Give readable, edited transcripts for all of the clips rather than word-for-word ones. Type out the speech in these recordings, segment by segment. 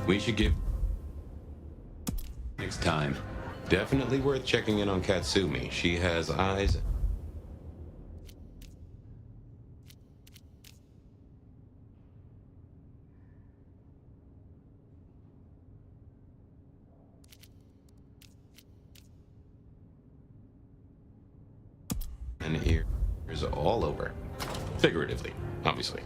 We should give next time. Definitely worth checking in on Katsumi. She has eyes. And ears all over. Figuratively, obviously.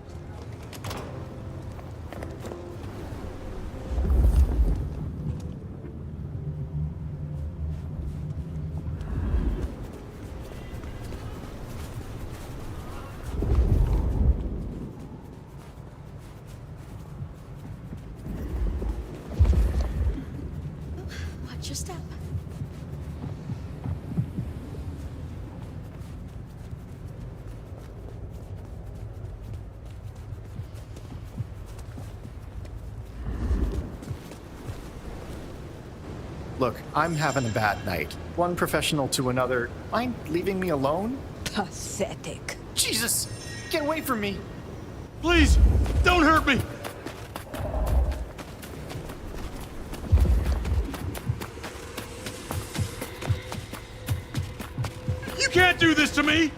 Watch your step. Look, I'm having a bad night. One professional to another. Mind leaving me alone? Pathetic. Jesus! Get away from me! Please, don't hurt me! You can't do this to me!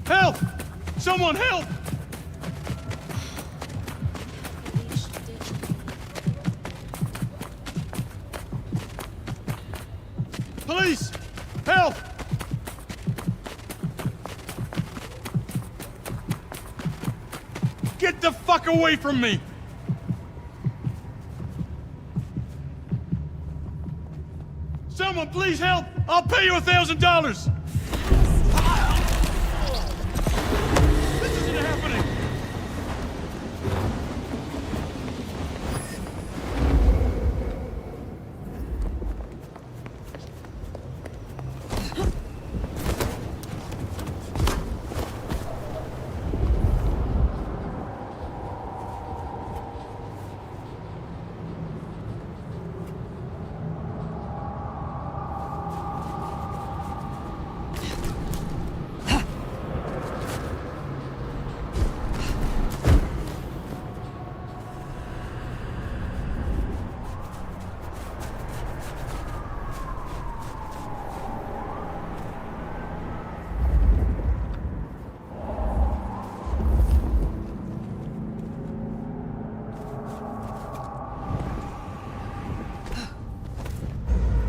Help! Someone help! Police! Help! Get the fuck away from me! Someone please help! I'll pay you $1,000! This isn't happening!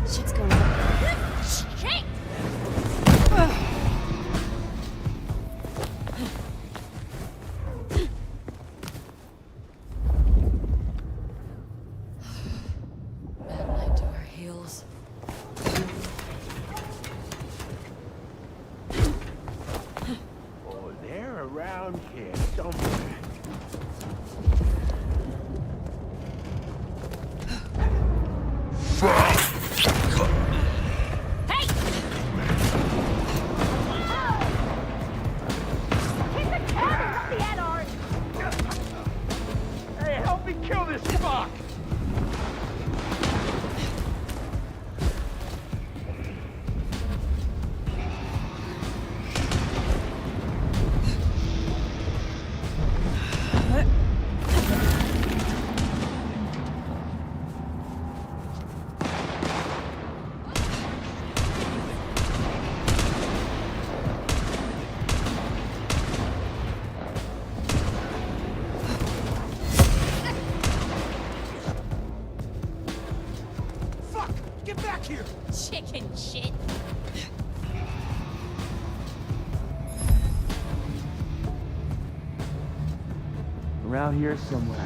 Shit's going on. Shit! Bad night to our heels. Oh, they're around here somewhere. Hey! Keep the camera off the AORUS! Hey, help me kill this fuck! Fuck! Get back here! Chicken shit. Around here somewhere.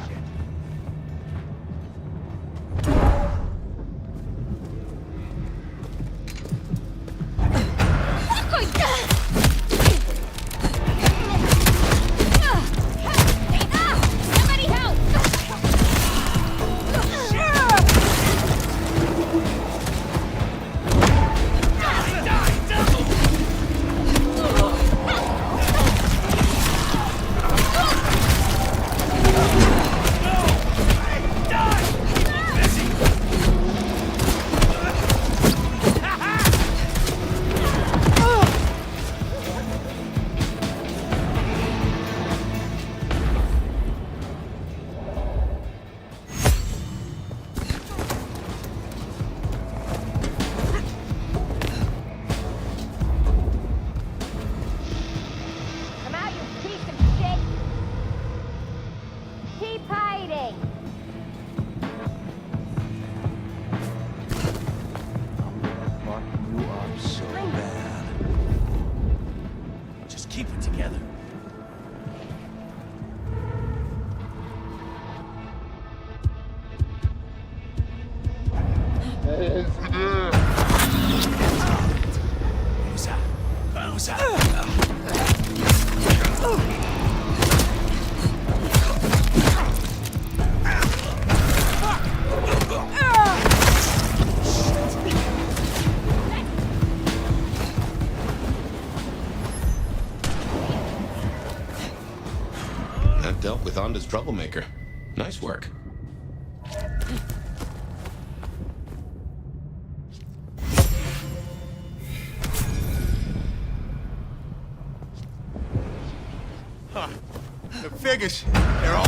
Somebody help! That dealt with Onda's troublemaker. Nice work. Huh. The figures, they're all...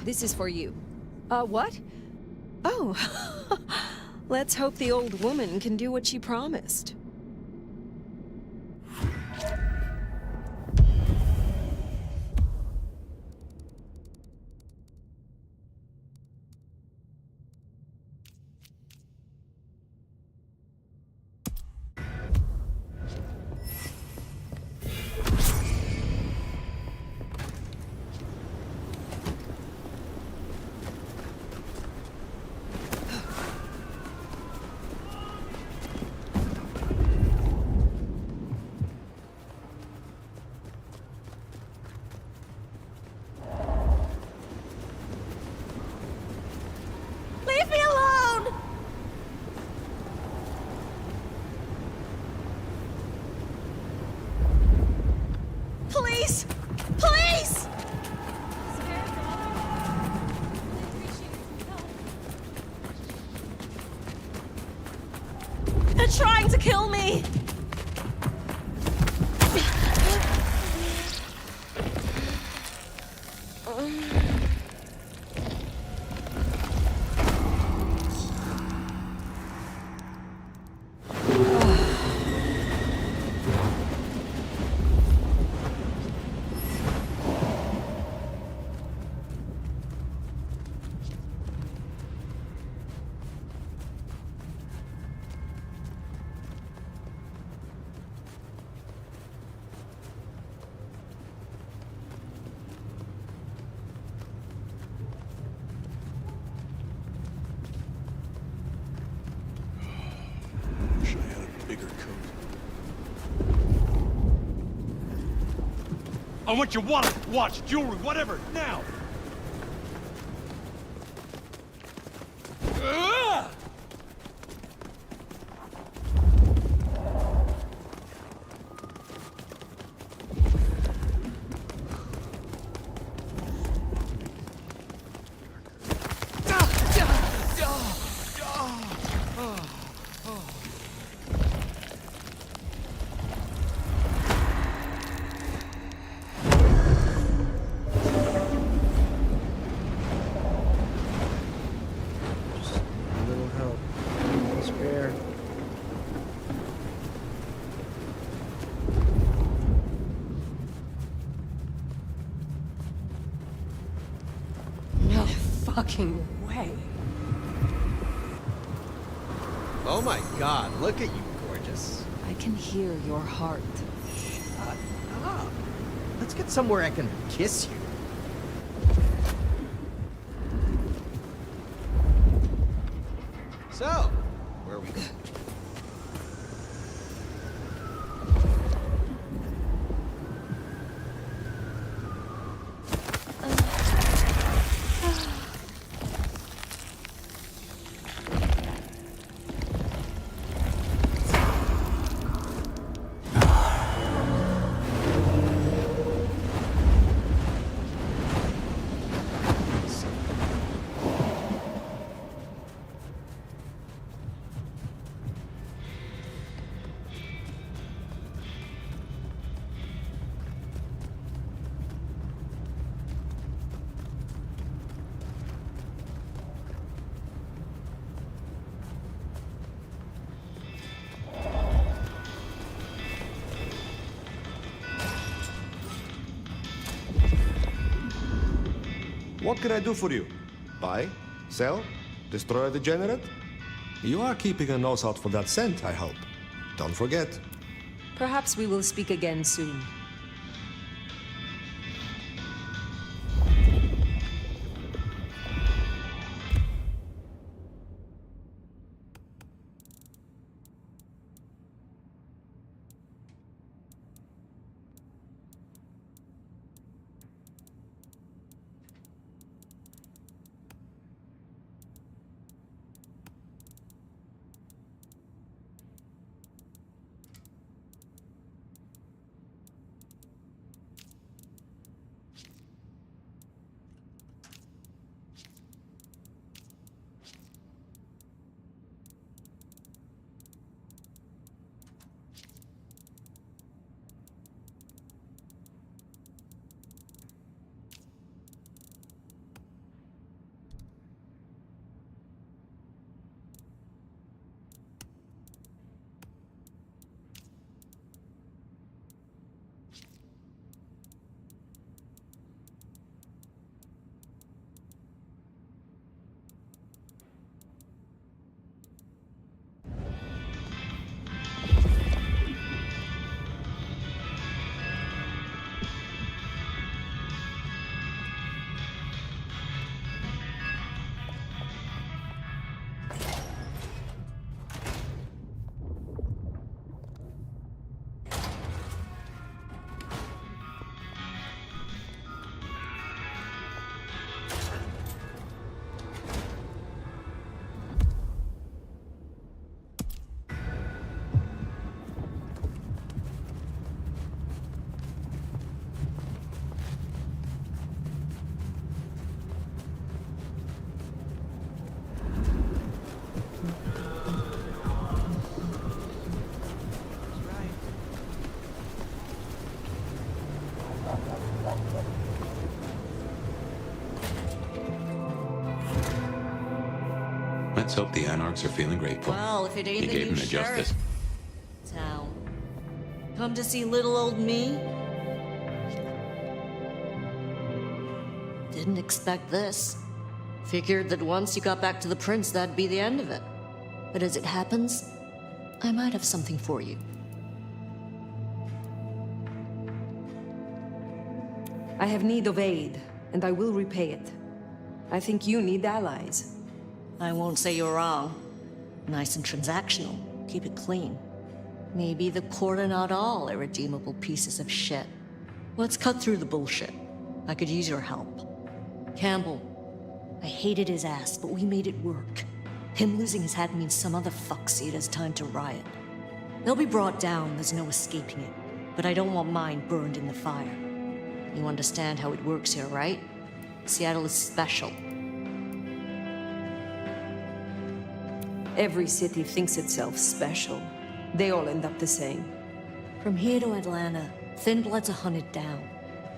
This is for you. What? Oh. Let's hope the old woman can do what she promised. Wish I had a bigger coat. I want your wallet, watch, jewelry, whatever, now! A little help. Spare. No fucking way. Oh my god, look at you, gorgeous. I can hear your heart. Shut up. Let's get somewhere I can kiss you. So, where are we going? What can I do for you? Buy? Sell? Destroy a degenerate? You are keeping a nose out for that scent, I hope. Don't forget. Perhaps we will speak again soon. Let's hope the Anarchs are feeling grateful. Well, if it ain't You the gave new them the sheriff justice. town. Come to see little old me? Didn't expect this. Figured that once you got back to the prince, that'd be the end of it. But as it happens, I might have something for you. I have need of aid, and I will repay it. I think you need allies. I won't say you're wrong. Nice and transactional. Keep it clean. Maybe the court are not all irredeemable pieces of shit. Let's cut through the bullshit. I could use your help. Campbell. I hated his ass, but we made it work. Him losing his head means some other fuckseed has time to riot. They'll be brought down, there's no escaping it. But I don't want mine burned in the fire. You understand how it works here, right? Seattle is special. Every city thinks itself special. They all end up the same. From here to Atlanta, thin bloods are hunted down,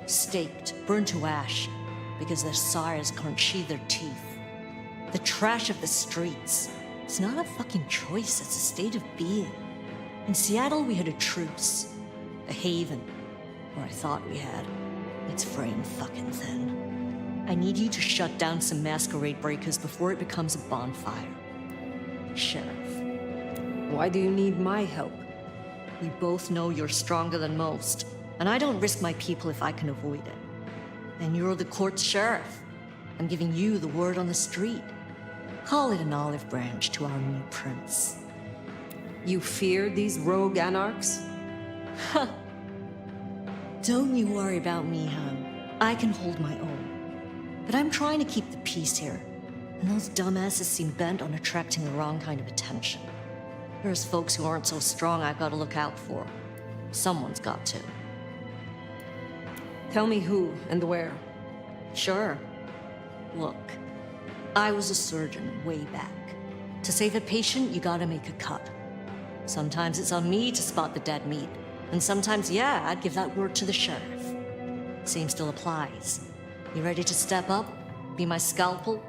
staked, burned to ash, because their sires can't sheathe their teeth. The trash of the streets. It's not a fucking choice, it's a state of being. In Seattle, we had a truce. A haven. Or I thought we had. It's fraying fucking thin. I need you to shut down some masquerade breakers before it becomes a bonfire. Sheriff. Why do you need my help? We both know you're stronger than most, and I don't risk my people if I can avoid it. And you're the court's sheriff. I'm giving you the word on the street. Call it an olive branch to our new prince. You fear these rogue anarchs? Ha! Don't you worry about me, hon. I can hold my own. But I'm trying to keep the peace here, and those dumbasses seem bent on attracting the wrong kind of attention. There's folks who aren't so strong I've got to look out for. Someone's got to. Tell me who and where. Sure. Look, I was a surgeon way back. To save a patient, you gotta make a cut. Sometimes it's on me to spot the dead meat, and sometimes, yeah, I'd give that word to the sheriff. Same still applies. You ready to step up? Be my scalpel?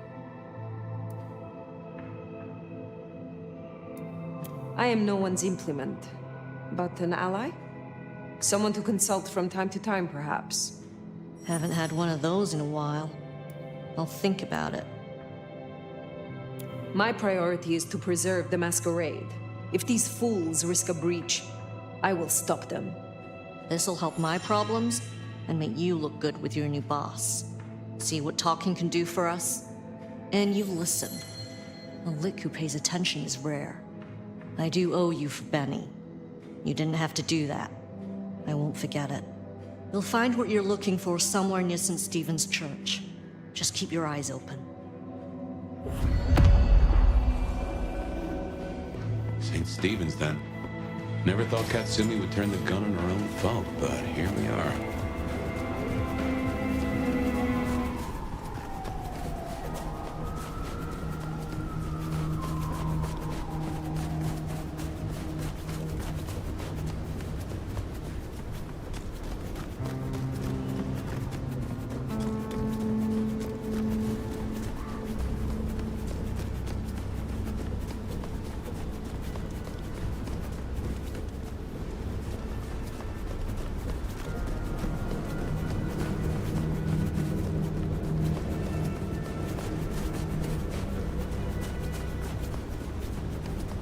I am no one's implement, but an ally? Someone to consult from time to time, perhaps. Haven't had one of those in a while. I'll think about it. My priority is to preserve the Masquerade. If these fools risk a breach, I will stop them. This'll help my problems and make you look good with your new boss. See what talking can do for us? And you listen. A lick who pays attention is rare. I do owe you for Benny. You didn't have to do that. I won't forget it. You'll find what you're looking for somewhere near St. Stephen's Church. Just keep your eyes open. St. Stephen's, then. Never thought Katsumi would turn the gun on her own folk, but here we are.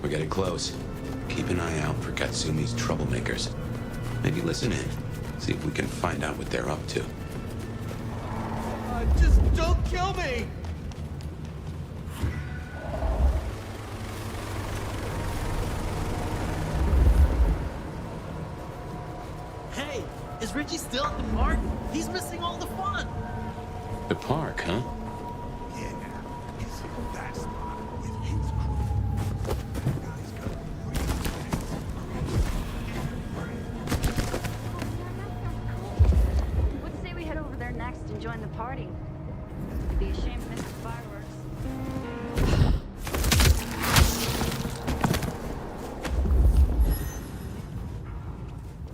We're getting close. Keep an eye out for Katsumi's troublemakers. Maybe listen in. See if we can find out what they're up to. Just don't kill me! Hey, is Richie still at the park? He's missing all the fun! The park, huh? Yeah, it's in that spot with his crew. That guy's got Would say we head over there next and join the party. Be a shame to miss the fireworks.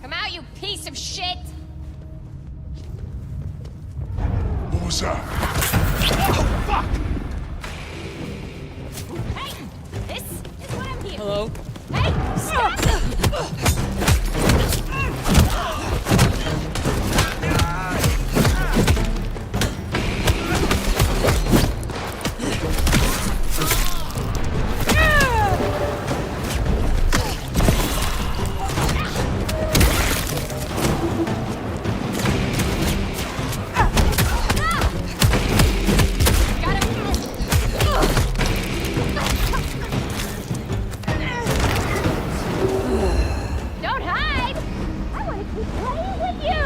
Come out, you piece of shit! What was that? Hey! Hello? Hey! Stop! Don't hide! I want to keep playing with you!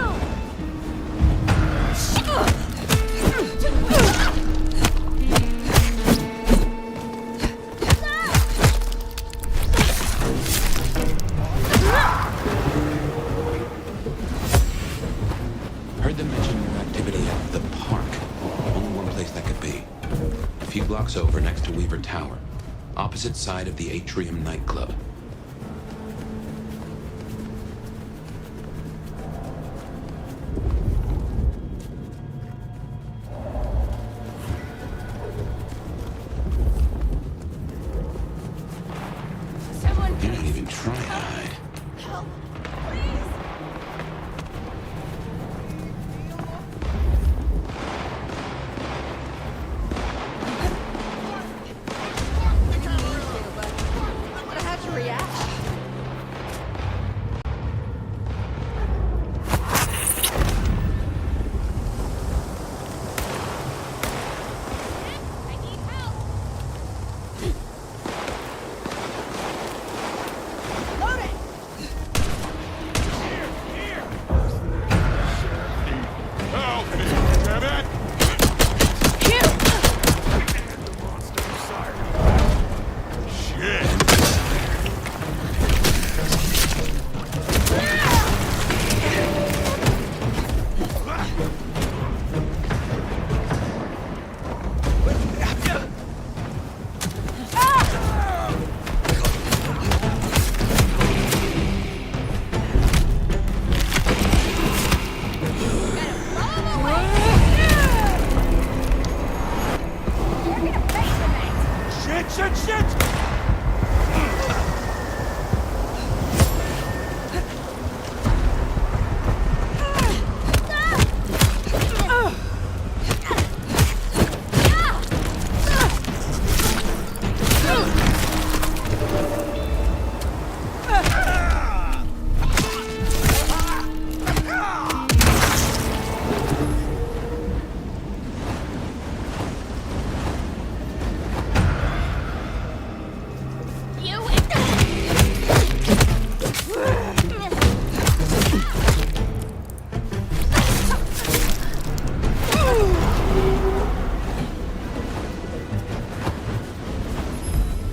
Heard them mention your activity at the park. Only one place that could be. A few blocks over next to Weaver Tower. Opposite side of the Atrium nightclub. Someone You don't even try to hide. help, please! I'm gonna have to react. I need help! Loading! Help me, damn it! Shit! You're gonna face me! Shit, shit, shit! You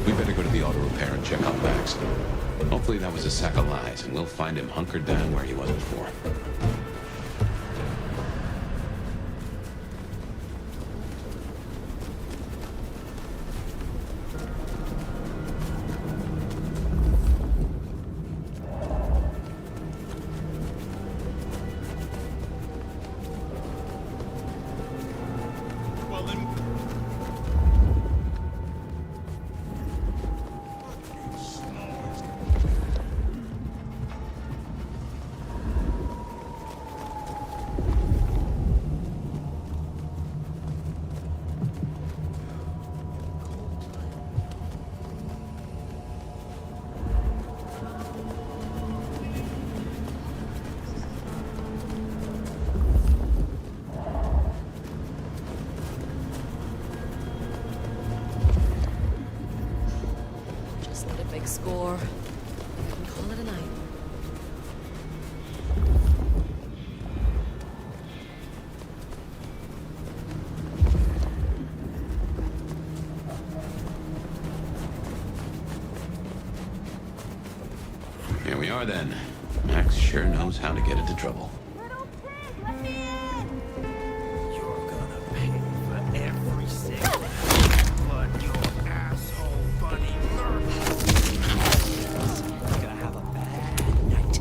We better go to the auto repair and check on Max. Hopefully that was a sack of lies, and we'll find him hunkered down where he was before. Well, then... Just need a big score. I can call it a night. Here we are then. Max sure knows how to get into trouble. little pig, let me in! You're gonna pay for every single blood your asshole buddy murdered. You're gonna have a bad night.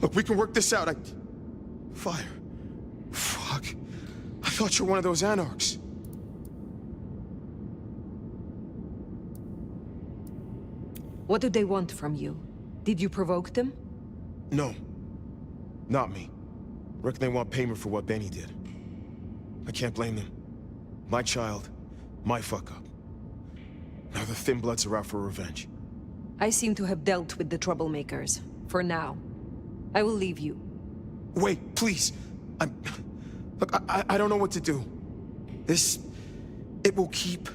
Look, we can work this out. Fire. Fuck. I thought you were one of those anarchs. What do they want from you? Did you provoke them? No. Not me. Reckon they want payment for what Benny did. I can't blame them. My child, my fuck-up. Now the Thin Bloods are out for revenge. I seem to have dealt with the troublemakers. For now. I will leave you. Wait, please. Look, I don't know what to do. It will keep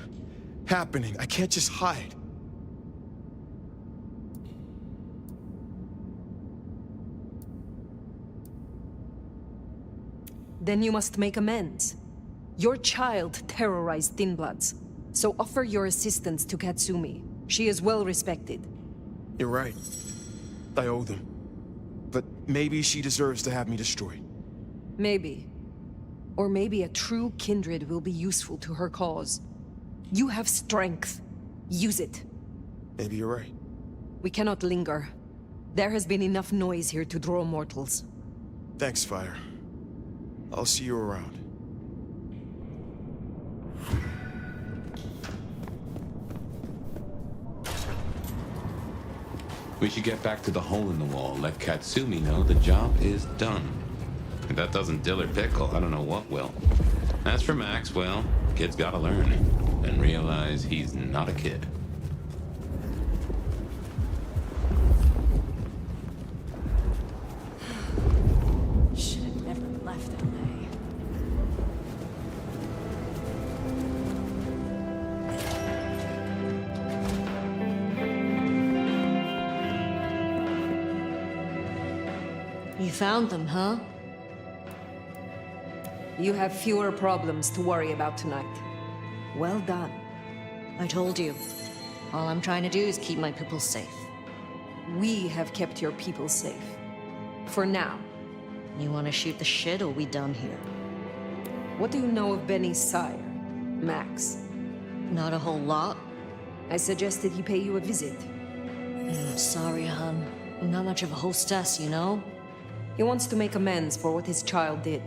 happening. I can't just hide. Then you must make amends. Your child terrorized Thin Bloods, so offer your assistance to Katsumi. She is well respected. You're right. I owe them. But maybe she deserves to have me destroyed. Maybe. Or maybe a true kindred will be useful to her cause. You have strength. Use it. Maybe you're right. We cannot linger. There has been enough noise here to draw mortals. Thanks, Fire. I'll see you around. We should get back to the hole in the wall, let Katsumi know the job is done. If that doesn't dill or pickle, I don't know what will. As for Max, well, kid's gotta learn and realize he's not a kid. Should have never left LA. You found them, huh? You have fewer problems to worry about tonight. Well done. I told you. All I'm trying to do is keep my people safe. We have kept your people safe. For now. You want to shoot the shit, or we done here? What do you know of Benny's sire, Max? Not a whole lot. I suggested he pay you a visit. Sorry, hon. I'm not much of a hostess, you know? He wants to make amends for what his child did.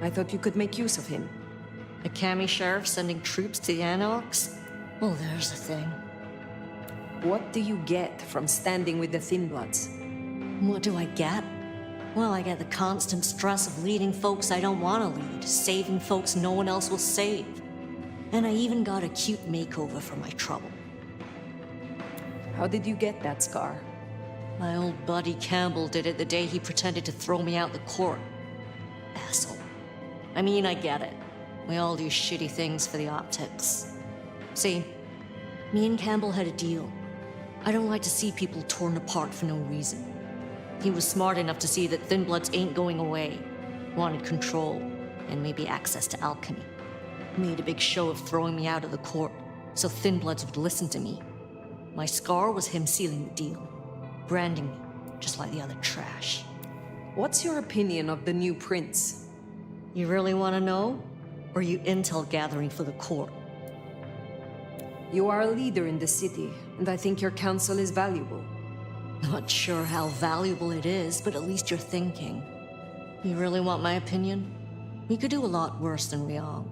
I thought you could make use of him. A Cammy sheriff sending troops to the Anarchs? Well, there's the thing. What do you get from standing with the Thin Bloods? What do I get? Well, I get the constant stress of leading folks I don't want to lead, saving folks no one else will save. And I even got a cute makeover for my trouble. How did you get that scar? My old buddy Campbell did it the day he pretended to throw me out the court. Asshole. I mean, I get it. We all do shitty things for the optics. See, me and Campbell had a deal. I don't like to see people torn apart for no reason. He was smart enough to see that Thin Bloods ain't going away. Wanted control, and maybe access to alchemy. Made a big show of throwing me out of the court, so Thin Bloods would listen to me. My scar was him sealing the deal. Branding me, just like the other trash. What's your opinion of the new prince? You really want to know? Or are you intel gathering for the court? You are a leader in the city, and I think your counsel is valuable. Not sure how valuable it is, but at least you're thinking. You really want my opinion? We could do a lot worse than we are.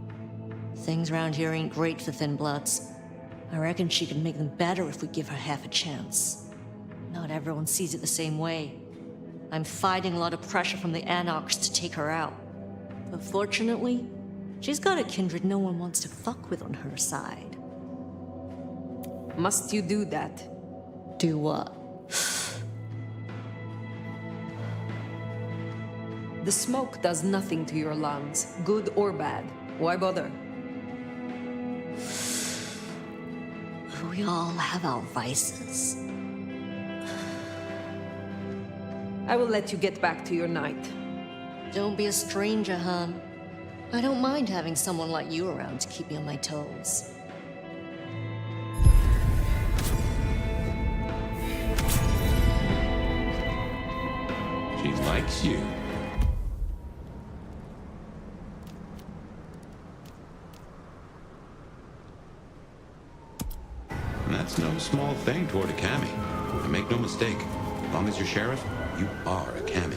Things around here ain't great for Thin Bloods. I reckon she could make them better if we give her half a chance. Not everyone sees it the same way. I'm fighting a lot of pressure from the Anarchs to take her out. But fortunately, she's got a kindred no one wants to fuck with on her side. Must you do that? Do what? The smoke does nothing to your lungs, good or bad. Why bother? We all have our vices. I will let you get back to your night. Don't be a stranger, hon. I don't mind having someone like you around to keep me on my toes. She likes you. And that's no small thing toward a Cammy. And make no mistake, as long as you're sheriff, you are a Cammy.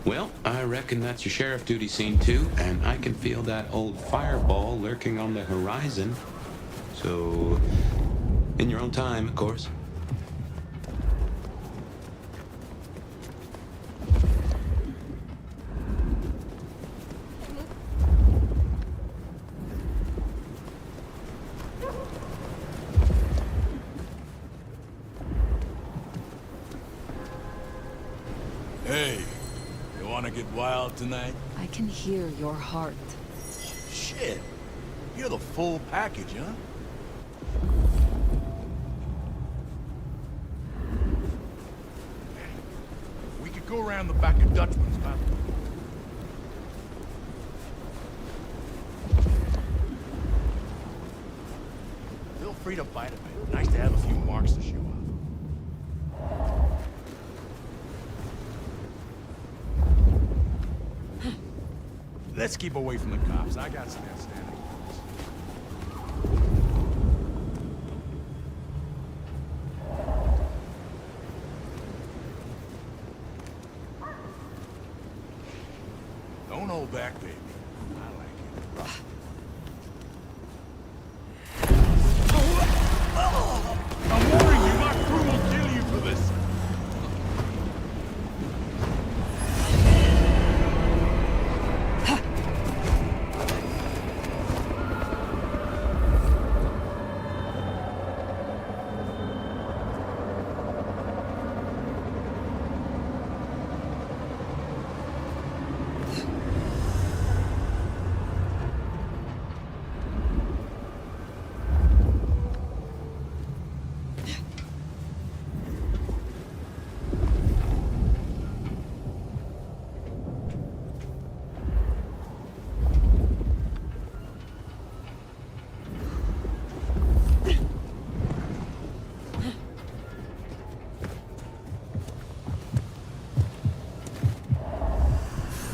Well, I reckon that's your sheriff duty scene too, and I can feel that old fireball lurking on the horizon. So, in your own time, of course. Hey, you wanna get wild tonight? I can hear your heart. Shit, you're the full package, huh? We could go around the back of Dutchman's, man. Feel free to bite a bit. Nice to have a few marks to show off. Let's keep away from the cops. I got some outstanding. Don't hold back, baby. I like it rough. I'm warning you, my crew will kill you for this.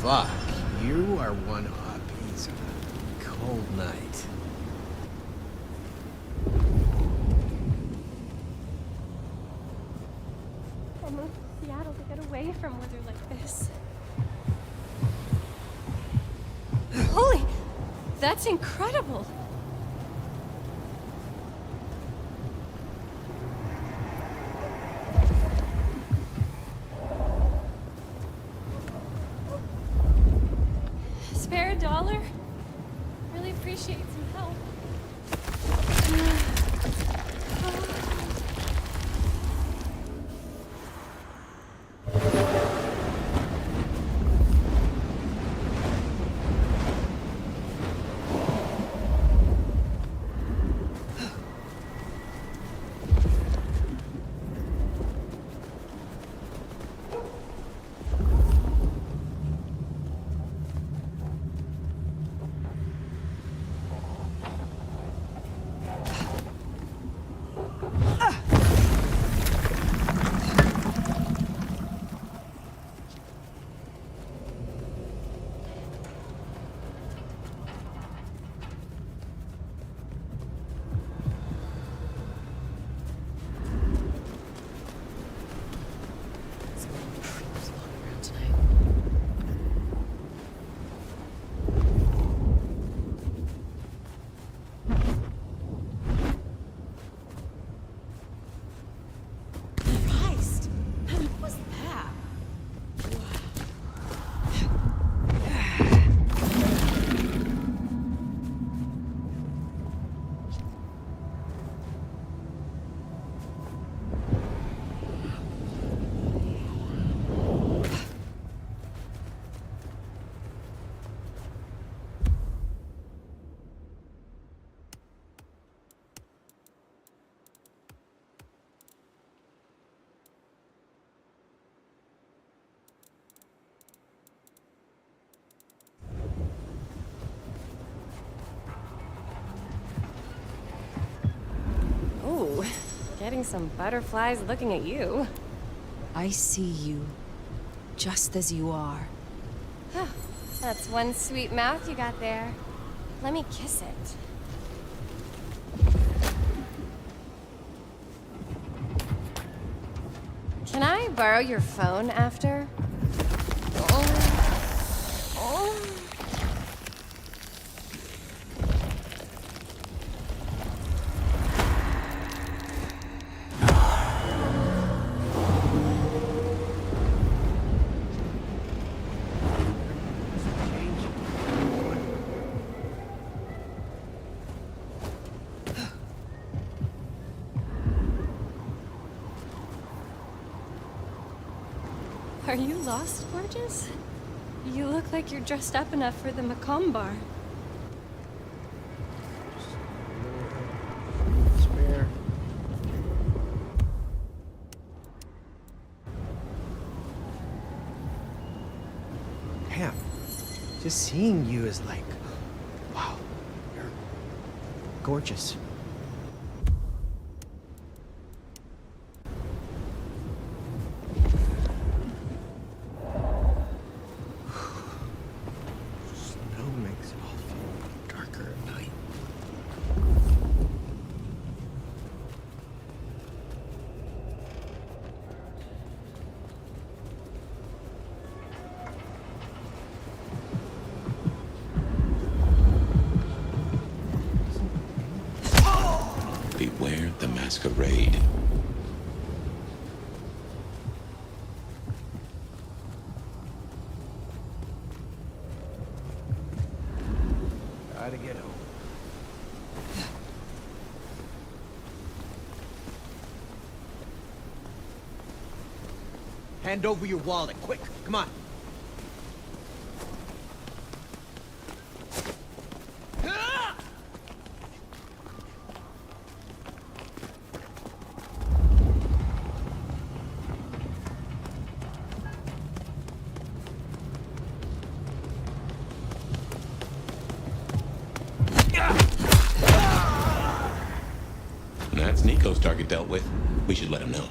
Fuck, you are one hot piece on a cold night. I moved to Seattle to get away from weather like this. Holy, that's incredible. Spare $1? Really appreciate some help. Ooh, getting some butterflies looking at you. I see you, just as you are. That's one sweet mouth you got there. Let me kiss it. Can I borrow your phone after? Oh. Are you lost, gorgeous? You look like you're dressed up enough for the Macomb bar. Spare. Damn. Just seeing you is like, wow, you're gorgeous. Snow makes it all feel darker at night. Beware the Masquerade. Gotta get home. Hand over your wallet, quick. Come on. That's Nico's target dealt with. We should let him know.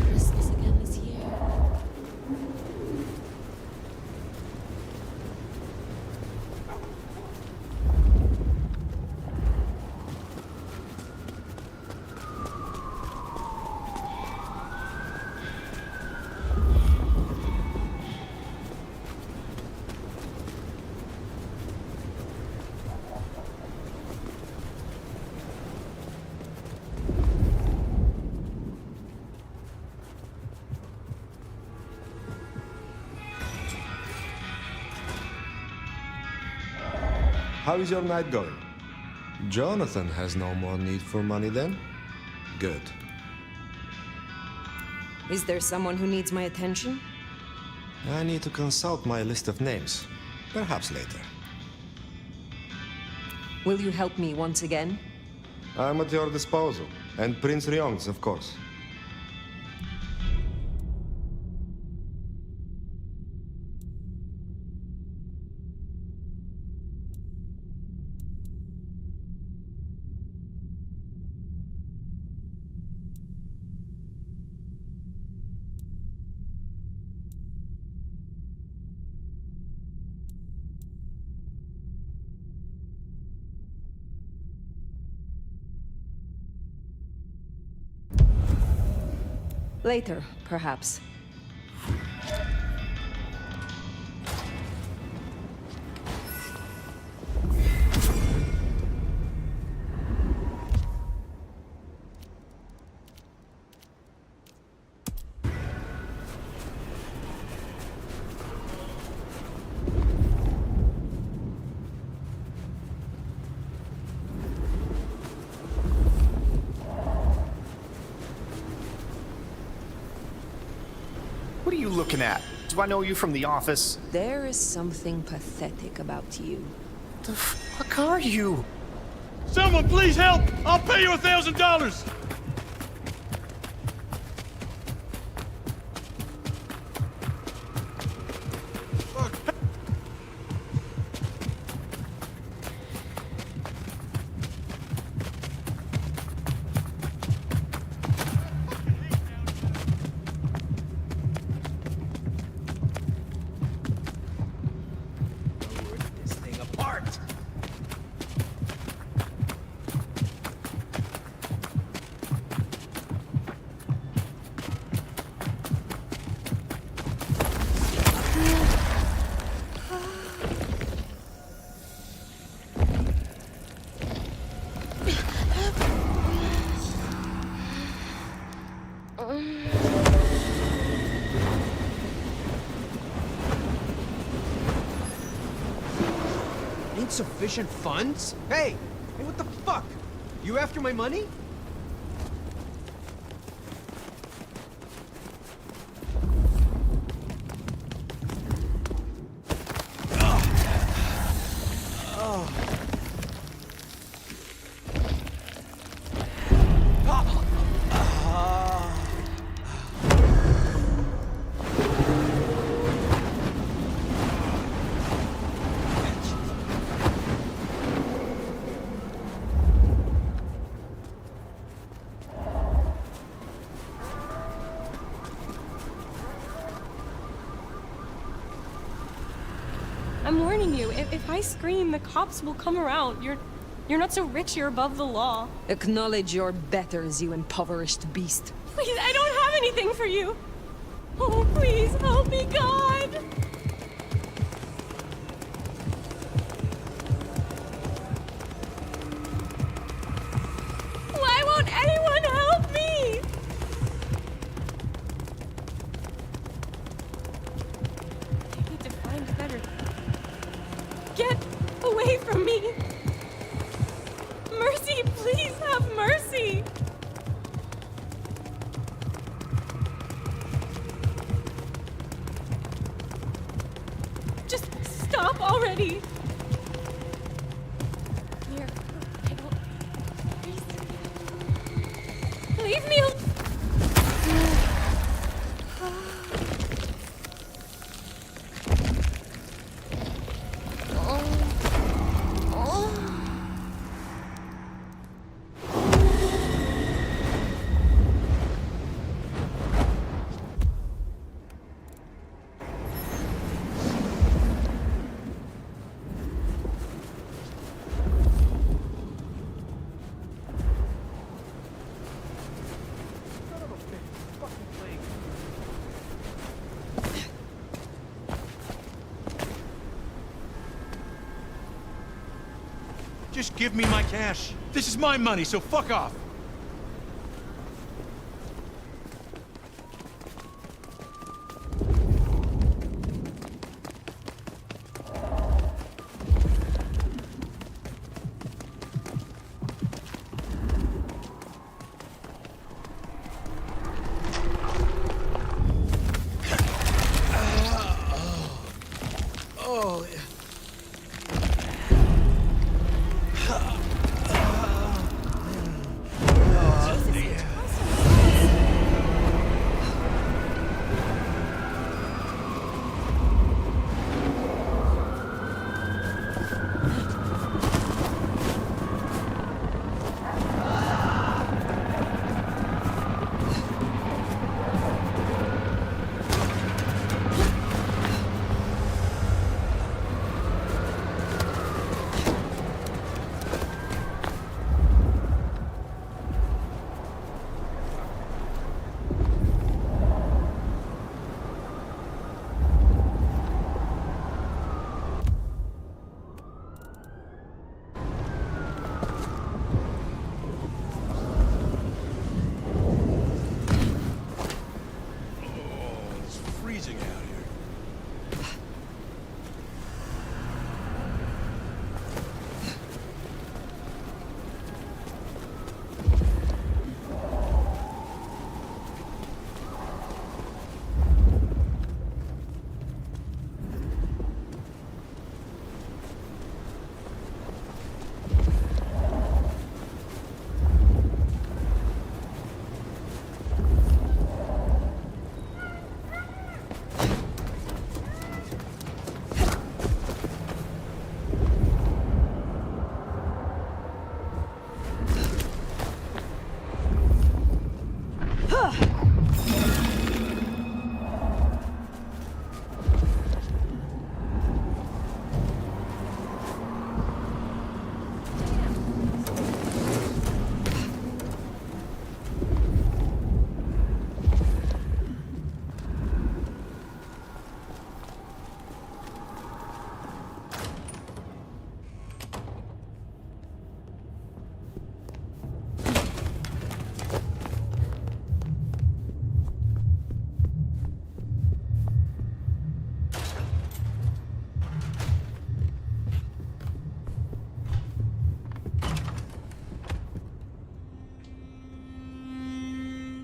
Christmas again this year. How is your night going? Jonathan has no more need for money then? Good. Is there someone who needs my attention? I need to consult my list of names. Perhaps later. Will you help me once again? I'm at your disposal. And Prince Ryong's, of course. Later, perhaps. What are you looking at? Do I know you from the office? There is something pathetic about you. The fuck are you? Someone please help! I'll pay you $1,000! This thing apart. Insufficient funds? Hey, what the fuck? You after my money? I'm warning you, if I scream, the cops will come around. You're not so rich, you're above the law. Acknowledge your betters, you impoverished beast. Please, I don't have anything for you. Oh, please, help me, God. Why won't anyone help me? I need to find a better... Get away from me! Mercy, please have mercy! Just stop already! Here, I don't... Please... Leave me alone! Just give me my cash. This is my money, so fuck off.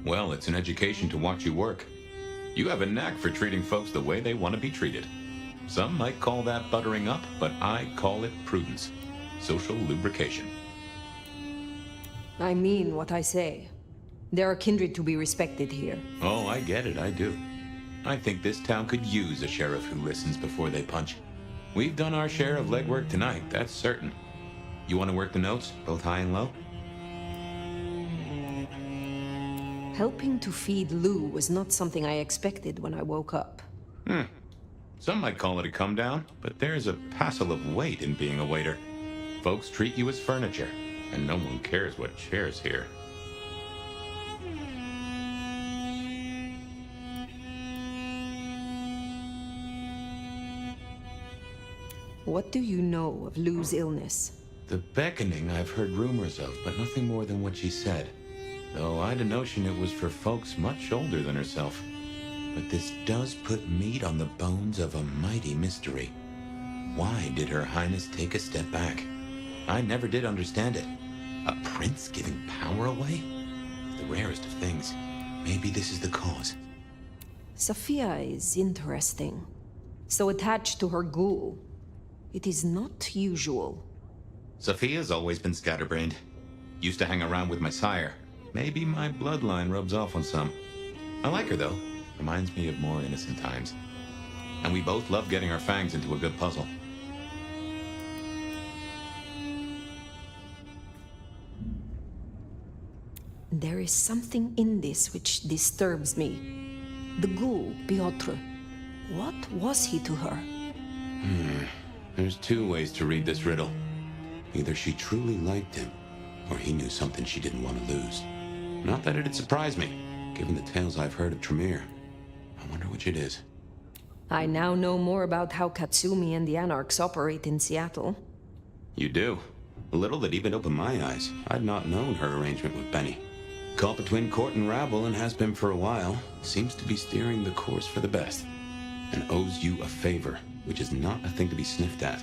Well, it's an education to watch you work. You have a knack for treating folks the way they want to be treated. Some might call that buttering up, but I call it prudence. Social lubrication. I mean what I say. There are kindred to be respected here. Oh, I get it, I do. I think this town could use a sheriff who listens before they punch. We've done our share of legwork tonight, that's certain. You want to work the notes, both high and low? Helping to feed Lou was not something I expected when I woke up. Some might call it a come down, but there's a passel of weight in being a waiter. Folks treat you as furniture, and no one cares what shares here. What do you know of Lou's illness? The beckoning I've heard rumors of, but nothing more than what she said. Though I'd a notion it was for folks much older than herself. But this does put meat on the bones of a mighty mystery. Why did Her Highness take a step back? I never did understand it. A prince giving power away? The rarest of things. Maybe this is the cause. Sophia is interesting. So attached to her ghoul. It is not usual. Sophia's always been scatterbrained. Used to hang around with my sire. Maybe my bloodline rubs off on some. I like her though. Reminds me of more innocent times. And we both love getting our fangs into a good puzzle. There is something in this which disturbs me. The ghoul, Piotr. What was he to her? There's two ways to read this riddle. Either she truly liked him, or he knew something she didn't want to lose. Not that it'd surprise me, given the tales I've heard of Tremere. I wonder which it is. I now know more about how Katsumi and the Anarchs operate in Seattle. You do? A little that even opened my eyes. I'd not known her arrangement with Benny. Caught between court and rabble and has been for a while. Seems to be steering the course for the best. And owes you a favor, which is not a thing to be sniffed at.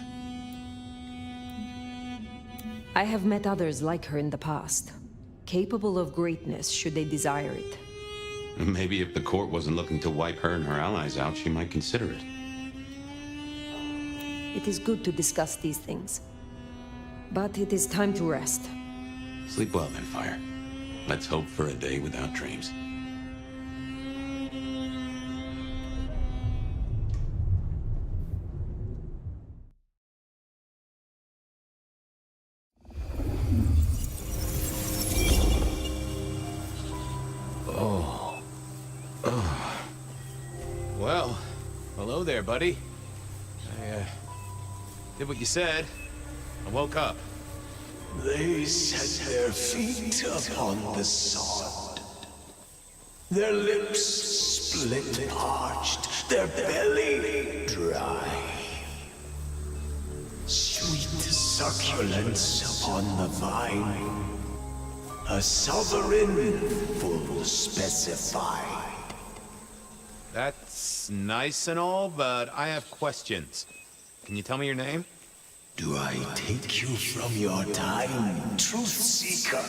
I have met others like her in the past. Capable of greatness should they desire it. Maybe if the court wasn't looking to wipe her and her allies out, she might consider it. It is good to discuss these things. But it is time to rest. Sleep well then, Fire. Let's hope for a day without dreams. Well, hello there, buddy. I, did what you said. I woke up. They set their feet upon the sod. Their lips split parched, their belly dry. Sweet succulence upon the vine. A sovereign full specified. That's nice and all, but I have questions. Can you tell me your name? Do I take you from your time, truth seeker?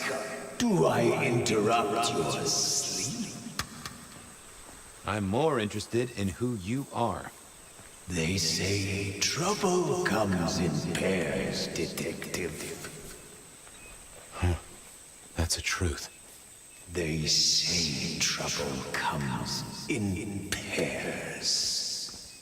Do I interrupt your sleep? I'm more interested in who you are. They say trouble comes in pairs, detective. That's a truth. They say trouble comes in pairs.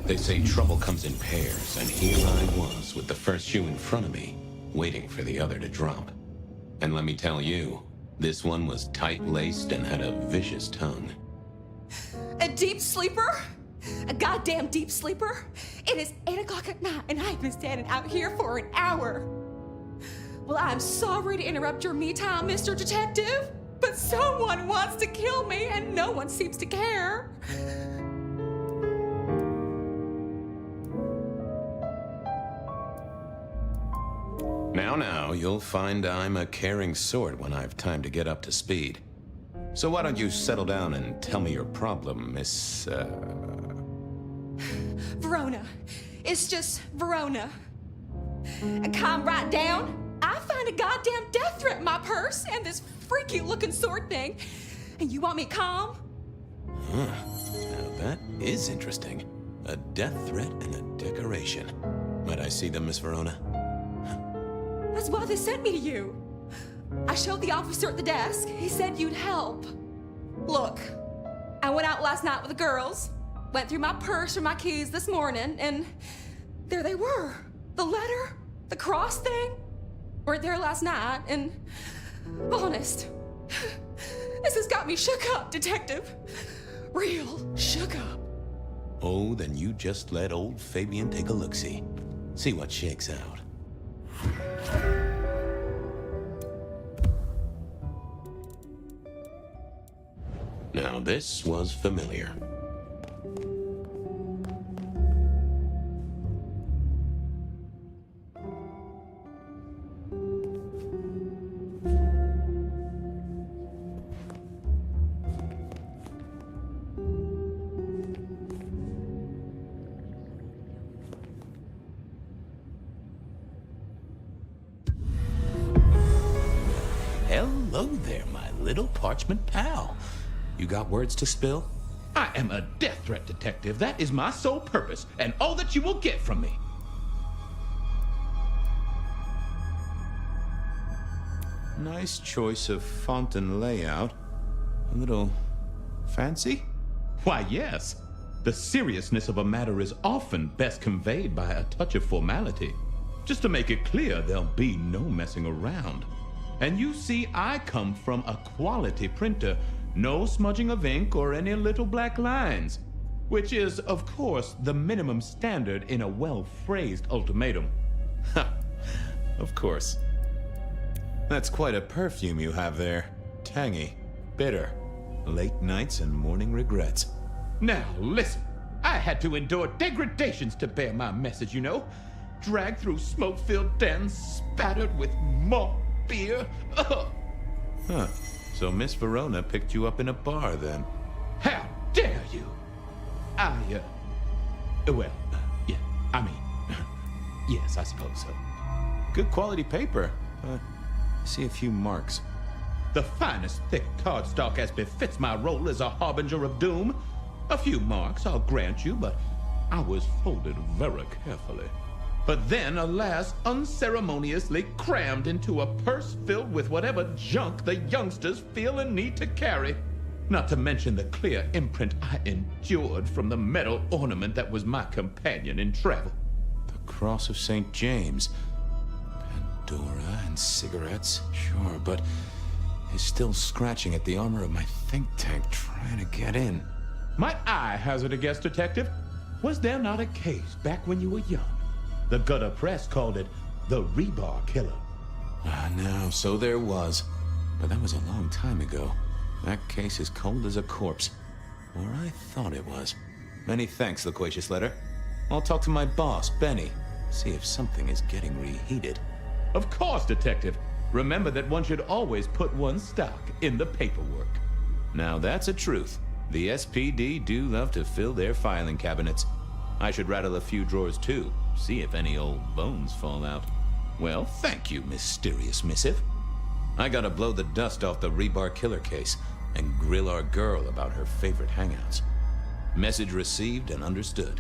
They say trouble comes in pairs, and here I was with the first shoe in front of me, waiting for the other to drop. And let me tell you, this one was tight-laced and had a vicious tongue. A deep sleeper? A goddamn deep sleeper? It is 8 o'clock at night and I've been standing out here for an hour. Well, I'm sorry to interrupt your me time, Mr. Detective, but someone wants to kill me and no one seems to care. Now, you'll find I'm a caring sort when I've time to get up to speed. So why don't you settle down and tell me your problem, Miss, Verona, It's just Verona. And calm right down. I find a goddamn death threat in my purse and this freaky looking sword thing. And you want me calm? Huh. Now that is interesting. A death threat and a decoration. Might I see them, Miss Verona? That's why they sent me to you. I showed the officer at the desk. He said you'd help. Look, I went out last night with the girls, went through my purse for my keys this morning, and there they were. The letter, the cross thing, were there last night, and honest, this has got me shook up, Detective. Real shook up. Oh, then you just let old Fabian take a look-see. See what shakes out. Now this was familiar. Hello there, my little parchment pal. You got words to spill? I am a death threat detective. That is my sole purpose, and all that you will get from me. Nice choice of font and layout. A little fancy? Why, yes. The seriousness of a matter is often best conveyed by a touch of formality. Just to make it clear, there'll be no messing around. And you see, I come from a quality printer. No smudging of ink or any little black lines. Which is, of course, the minimum standard in a well-phrased ultimatum. Ha! Of course. That's quite a perfume you have there. Tangy, bitter, late nights and morning regrets. Now, listen. I had to endure degradations to bear my message, you know. Dragged through smoke-filled dens, spattered with malt beer. Ugh. Huh. So Miss Verona picked you up in a bar, then? How dare you? Yes, I suppose so. Good quality paper. I see a few marks. The finest thick cardstock as befits my role as a harbinger of doom. A few marks, I'll grant you, but I was folded very carefully. But then, alas, unceremoniously crammed into a purse filled with whatever junk the youngsters feel a need to carry. Not to mention the clear imprint I endured from the metal ornament that was my companion in travel. The Cross of St. James. Pandora and cigarettes, sure, but he's still scratching at the armor of my think tank trying to get in. Might I hazard a guess, Detective? Was there not a case back when you were young? The gutter press called it the rebar killer. No, so there was. But that was a long time ago. That case is cold as a corpse. Or I thought it was. Many thanks, loquacious letter. I'll talk to my boss, Benny. See if something is getting reheated. Of course, Detective. Remember that one should always put one's stock in the paperwork. Now that's a truth. The SPD do love to fill their filing cabinets. I should rattle a few drawers too. See if any old bones fall out. Well, thank you, mysterious missive. I gotta blow the dust off the rebar killer case and grill our girl about her favorite hangouts. Message received and understood.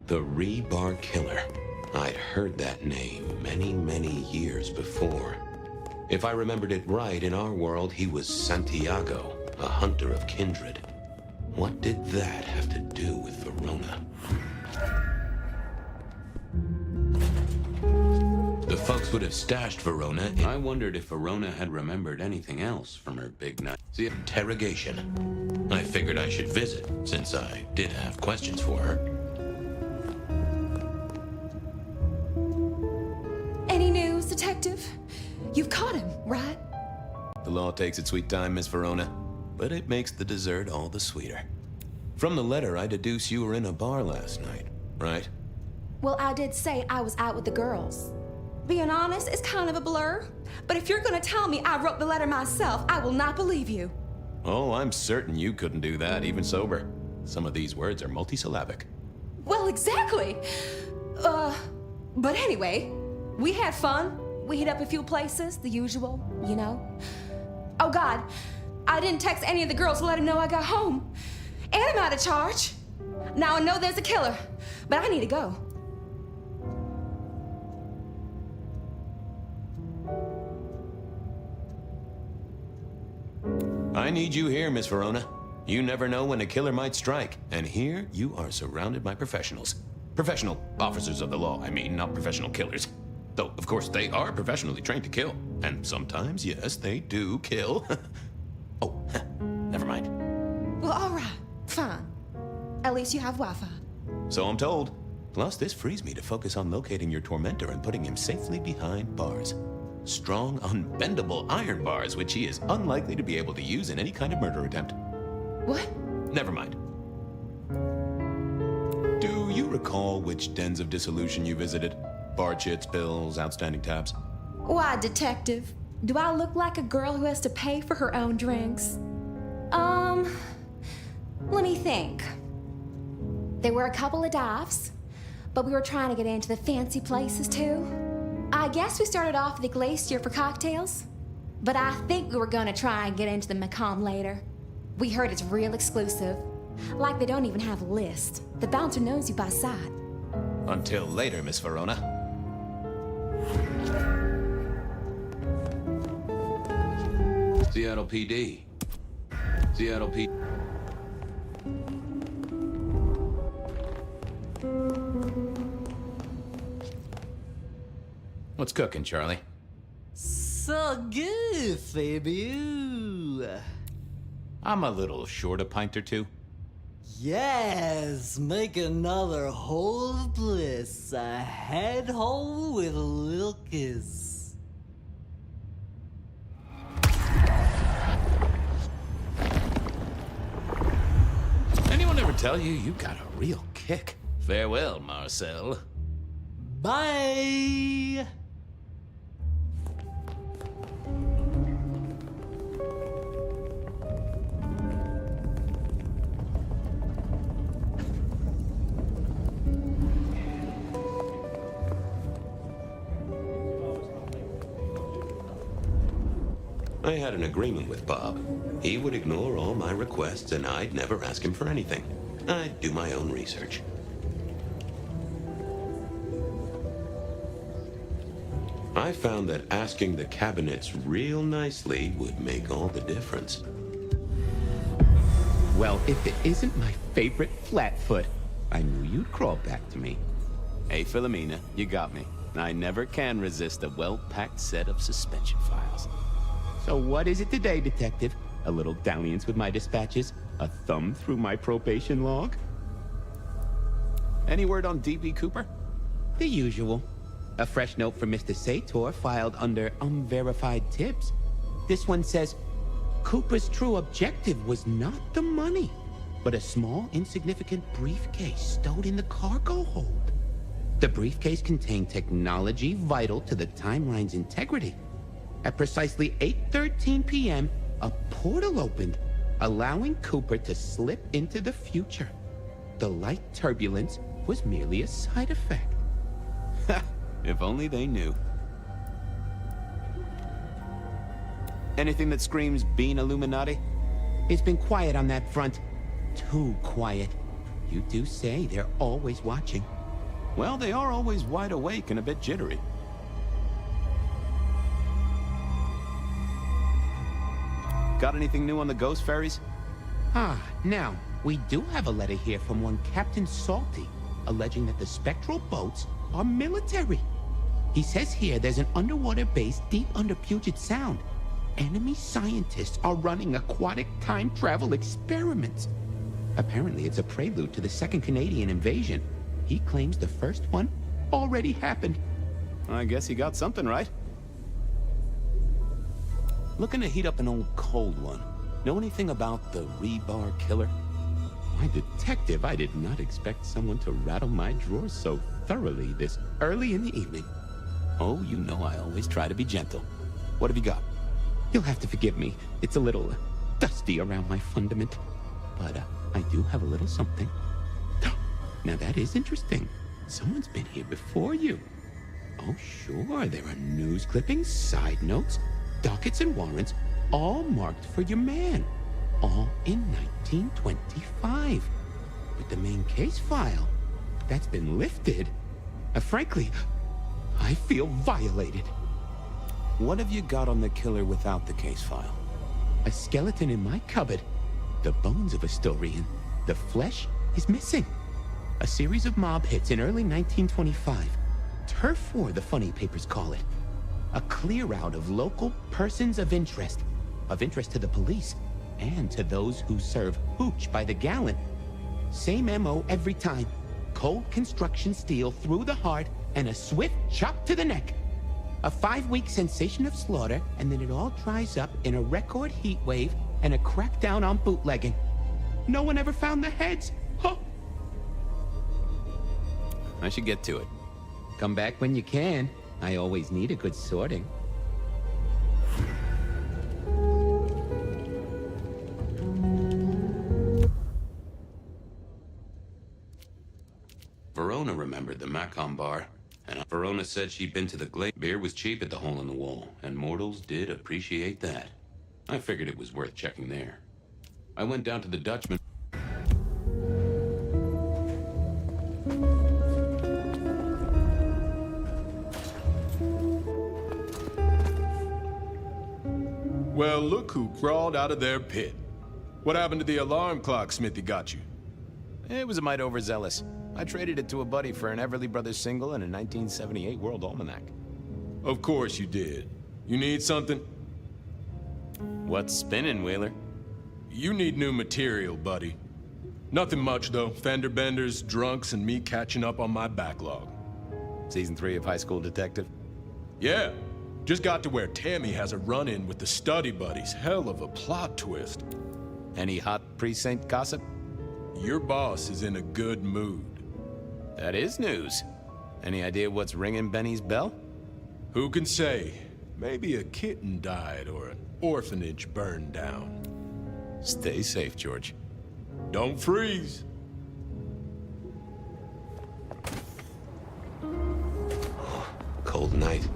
The Rebar Killer. I'd heard that name many, many years before. If I remembered it right, in our world, he was Santiago, a hunter of kindred. What did that have to do with Verona? The folks would have stashed Verona. I wondered if Verona had remembered anything else from her big night. The interrogation. I figured I should visit, since I did have questions for her. Any news, Detective? You've caught him, right? The law takes its sweet time, Miss Verona, but it makes the dessert all the sweeter. From the letter, I deduce you were in a bar last night, right? Well, I did say I was out with the girls. Being honest, it's kind of a blur. But if you're gonna tell me I wrote the letter myself, I will not believe you. Oh, I'm certain you couldn't do that, even sober. Some of these words are multisyllabic. Well, exactly. But anyway, we had fun. We hit up a few places, the usual, you know. Oh God, I didn't text any of the girls to let them know I got home. And I'm out of charge. Now I know there's a killer, but I need to go. I need you here, Miss Verona. You never know when a killer might strike, and here you are surrounded by professionals. Professional officers of the law, I mean, not professional killers. Though, of course, they are professionally trained to kill. And sometimes, yes, they do kill. Oh, never mind. Well, all right, fine. At least you have Wi-Fi. So I'm told. Plus, this frees me to focus on locating your tormentor and putting him safely behind bars. Strong, unbendable iron bars, which he is unlikely to be able to use in any kind of murder attempt. What? Never mind. Do you recall which dens of dissolution you visited? Bar chits, bills, outstanding tabs? Why, detective? Do I look like a girl who has to pay for her own drinks? Let me think. There were a couple of dives, but we were trying to get into the fancy places too. I guess we started off at the Glacier for cocktails, but I think we were gonna try and get into the Macomb later. We heard it's real exclusive. Like they don't even have a list. The bouncer knows you by sight. Until later, Miss Verona. Seattle PD. Seattle PD. What's cooking, Charlie? So good, Fabiu. I'm a little short a pint or two. Yes, make another hole of bliss, a head hole with a little kiss. Anyone ever tell you you got a real kick? Farewell, Marcel. Bye! I had an agreement with Bob. He would ignore all my requests and I'd never ask him for anything. I'd do my own research. I found that asking the cabinets real nicely would make all the difference. Well, if it isn't my favorite flatfoot, I knew you'd crawl back to me. Hey, Philomena, you got me. I never can resist a well-packed set of suspension files. So what is it today, Detective? A little dalliance with my dispatches? A thumb through my probation log? Any word on DB Cooper? The usual. A fresh note from Mr. Sator filed under unverified tips. This one says, Cooper's true objective was not the money, but a small, insignificant briefcase stowed in the cargo hold. The briefcase contained technology vital to the timeline's integrity. At precisely 8:13 p.m., a portal opened, allowing Cooper to slip into the future. The light turbulence was merely a side effect. If only they knew. Anything that screams Bean Illuminati? It's been quiet on that front. Too quiet. You do say they're always watching. Well, they are always wide awake and a bit jittery. Got anything new on the ghost ferries? Now, we do have a letter here from one Captain Salty, alleging that the spectral boats are military. He says here there's an underwater base deep under Puget Sound. Enemy scientists are running aquatic time travel experiments. Apparently it's a prelude to the second Canadian invasion. He claims the first one already happened. I guess he got something right. Looking to heat up an old cold one. Know anything about the rebar killer? Why, Detective, I did not expect someone to rattle my drawers so thoroughly this early in the evening. Oh, you know I always try to be gentle. What have you got? You'll have to forgive me. It's a little dusty around my fundament. But I do have a little something. Now that is interesting. Someone's been here before you. Oh, sure, there are news clippings, side notes, dockets and warrants, all marked for your man. All in 1925. But the main case file, that's been lifted. Frankly, I feel violated. What have you got on the killer without the case file? A skeleton in my cupboard. The bones of a Storian. The flesh is missing. A series of mob hits in early 1925. Turf war, the funny papers call it. A clear out of local persons of interest to the police, and to those who serve hooch by the gallon. Same MO every time. Cold construction steel through the heart and a swift chop to the neck. A 5-week sensation of slaughter, and then it all dries up in a record heat wave and a crackdown on bootlegging. No one ever found the heads. Huh. I should get to it. Come back when you can. I always need a good sorting. Verona remembered the Macon bar, and Verona said she'd been to the Glade. Beer was cheap at the Hole in the Wall, and mortals did appreciate that. I figured it was worth checking there. I went down to the Dutchman. Well, look who crawled out of their pit. What happened to the alarm clock Smithy got you? It was a mite overzealous. I traded it to a buddy for an Everly Brothers single and a 1978 World Almanac. Of course you did. You need something? What's spinning, Wheeler? You need new material, buddy. Nothing much, though. Fender benders, drunks, and me catching up on my backlog. Season 3 of High School Detective? Yeah. Just got to where Tammy has a run-in with the study buddies. Hell of a plot twist. Any hot precinct gossip? Your boss is in a good mood. That is news. Any idea what's ringing Benny's bell? Who can say? Maybe a kitten died or an orphanage burned down. Stay safe, George. Don't freeze. Cold night.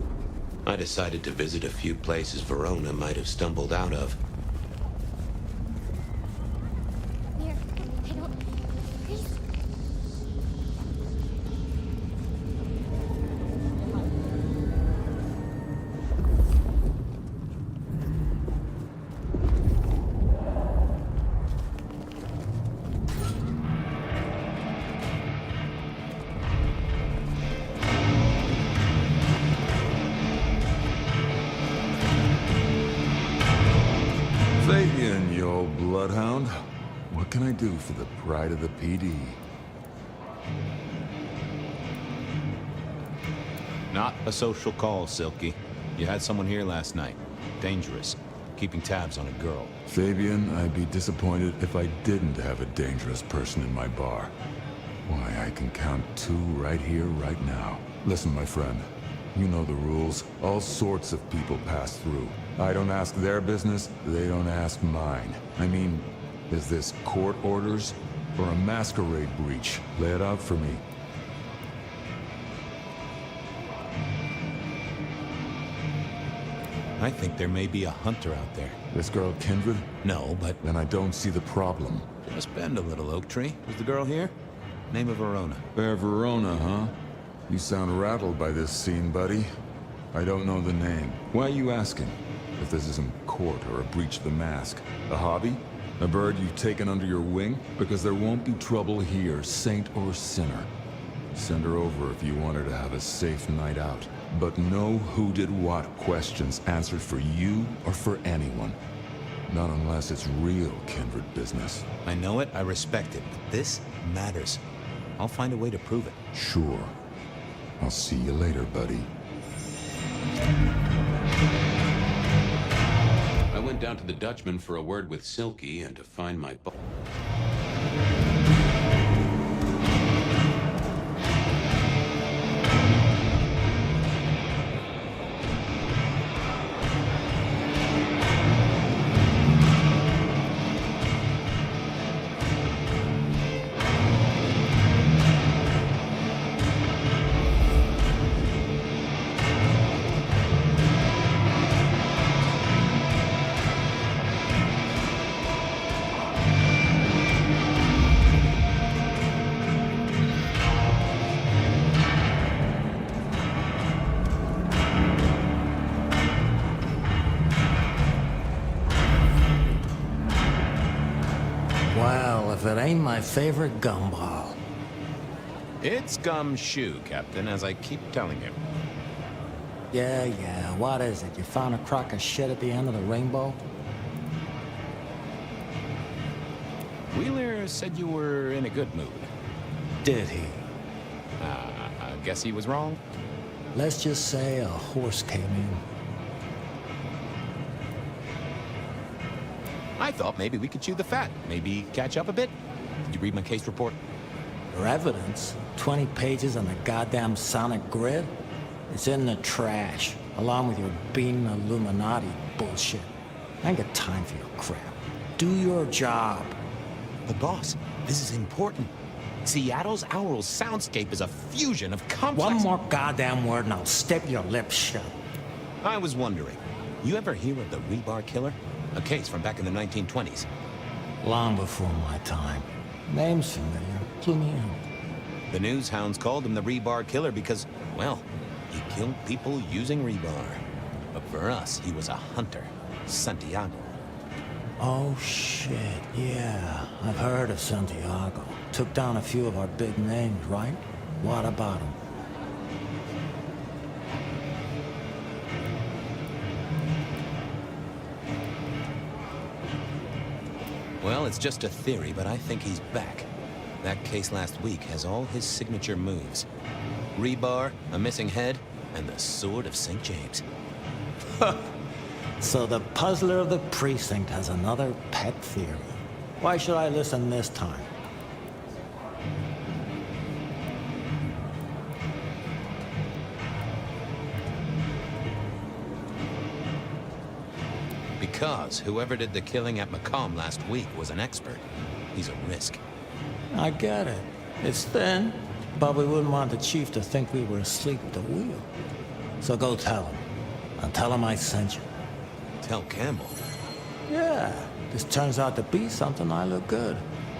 I decided to visit a few places Verona might have stumbled out of. Here, I don't... Please. Fabian, you old bloodhound. What can I do for the pride of the PD? Not a social call, Silky. You had someone here last night. Dangerous. Keeping tabs on a girl. Fabian, I'd be disappointed if I didn't have a dangerous person in my bar. Why, I can count 2 right here, right now. Listen, my friend. You know the rules. All sorts of people pass through. I don't ask their business, they don't ask mine. I mean, is this court orders or a masquerade breach? Lay it out for me. I think there may be a hunter out there. This girl Kindred? No, but... Then I don't see the problem. Just bend a little, Oak Tree. Was the girl here? Name of Verona. Fair Verona, huh? You sound rattled by this scene, buddy. I don't know the name. Why are you asking? If this isn't court or a breach of the mask. A hobby? A bird you've taken under your wing? Because there won't be trouble here, saint or sinner. Send her over if you want her to have a safe night out. But no who did what questions answered for you or for anyone. Not unless it's real kindred business. I know it, I respect it, but this matters. I'll find a way to prove it. Sure. I'll see you later, buddy. I went down to the Dutchman for a word with Silky and to find my... Well, if it ain't my favorite gumball. It's gumshoe, Captain, as I keep telling you. Yeah, what is it? You found a crock of shit at the end of the rainbow? Wheeler said you were in a good mood. Did he? I guess he was wrong. Let's just say a horse came in. I thought maybe we could chew the fat. Maybe catch up a bit. Did you read my case report? For evidence? 20 pages on the goddamn sonic grid? It's in the trash, along with your beam Illuminati bullshit. I ain't got time for your crap. Do your job. But boss, this is important. Seattle's AORUS soundscape is a fusion of complex... One more goddamn word and I'll step your lips shut. I was wondering, you ever hear of the rebar killer? A case from back in the 1920s. Long before my time. Name's familiar. Clue me in. The news hounds called him the rebar killer because, well, he killed people using rebar. But for us, he was a hunter. Santiago. Oh, shit, yeah. I've heard of Santiago. Took down a few of our big names, right? What about him? Well, it's just a theory, but I think he's back. That case last week has all his signature moves. Rebar, a missing head, and the Sword of St. James. So the puzzler of the precinct has another pet theory. Why should I listen this time? Because whoever did the killing at Macomb last week was an expert. He's a risk. I get it. It's thin, but we wouldn't want the chief to think we were asleep at the wheel. So go tell him. And tell him I sent you. Tell Campbell? Yeah, this turns out to be something, I look good.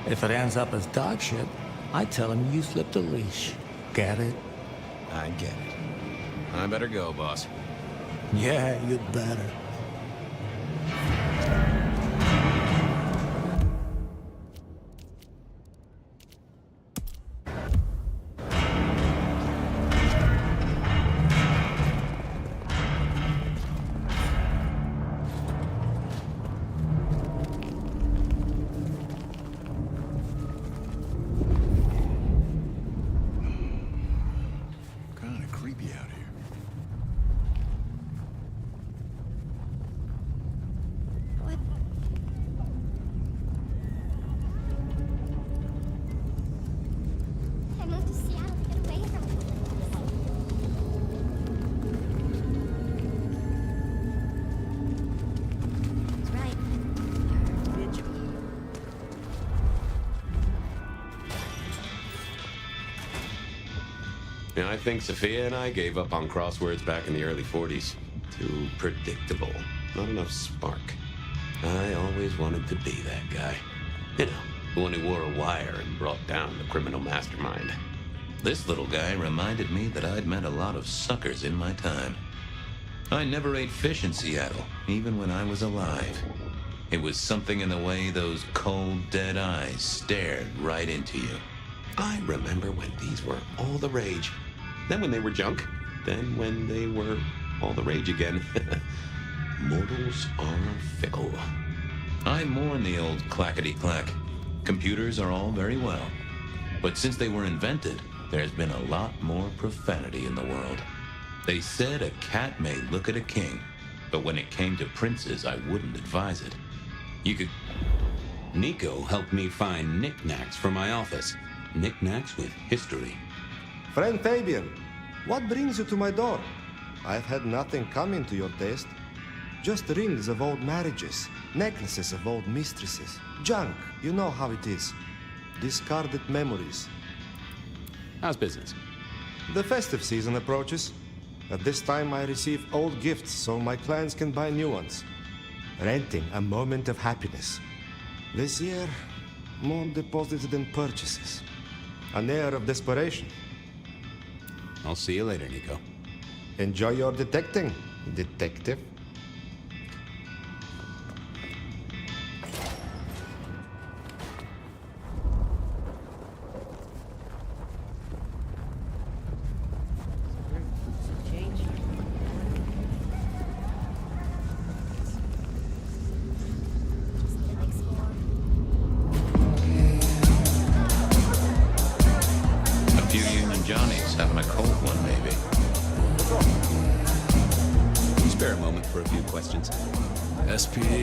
If it ends up as dog shit, I tell him you slipped a leash. Get it? I get it. I better go, boss. Yeah, you'd better. I think Sophia and I gave up on crosswords back in the early 40s. Too predictable. Not enough spark. I always wanted to be that guy. You know, the one who wore a wire and brought down the criminal mastermind. This little guy reminded me that I'd met a lot of suckers in my time. I never ate fish in Seattle, even when I was alive. It was something in the way those cold, dead eyes stared right into you. I remember when these were all the rage. Then when they were junk. Then when they were all the rage again. Mortals are fickle. I mourn the old clackety-clack. Computers are all very well. But since they were invented, there's been a lot more profanity in the world. They said a cat may look at a king, but when it came to princes, I wouldn't advise it. You could... Nico helped me find knickknacks for my office. Knickknacks with history. Friend Fabian, what brings you to my door? I've had nothing coming to your taste. Just rings of old marriages, necklaces of old mistresses, junk, you know how it is. Discarded memories. How's business? The festive season approaches. At this time I receive old gifts so my clients can buy new ones. Renting a moment of happiness. This year, more deposits than purchases. An air of desperation. I'll see you later, Nico. Enjoy your detecting, detective.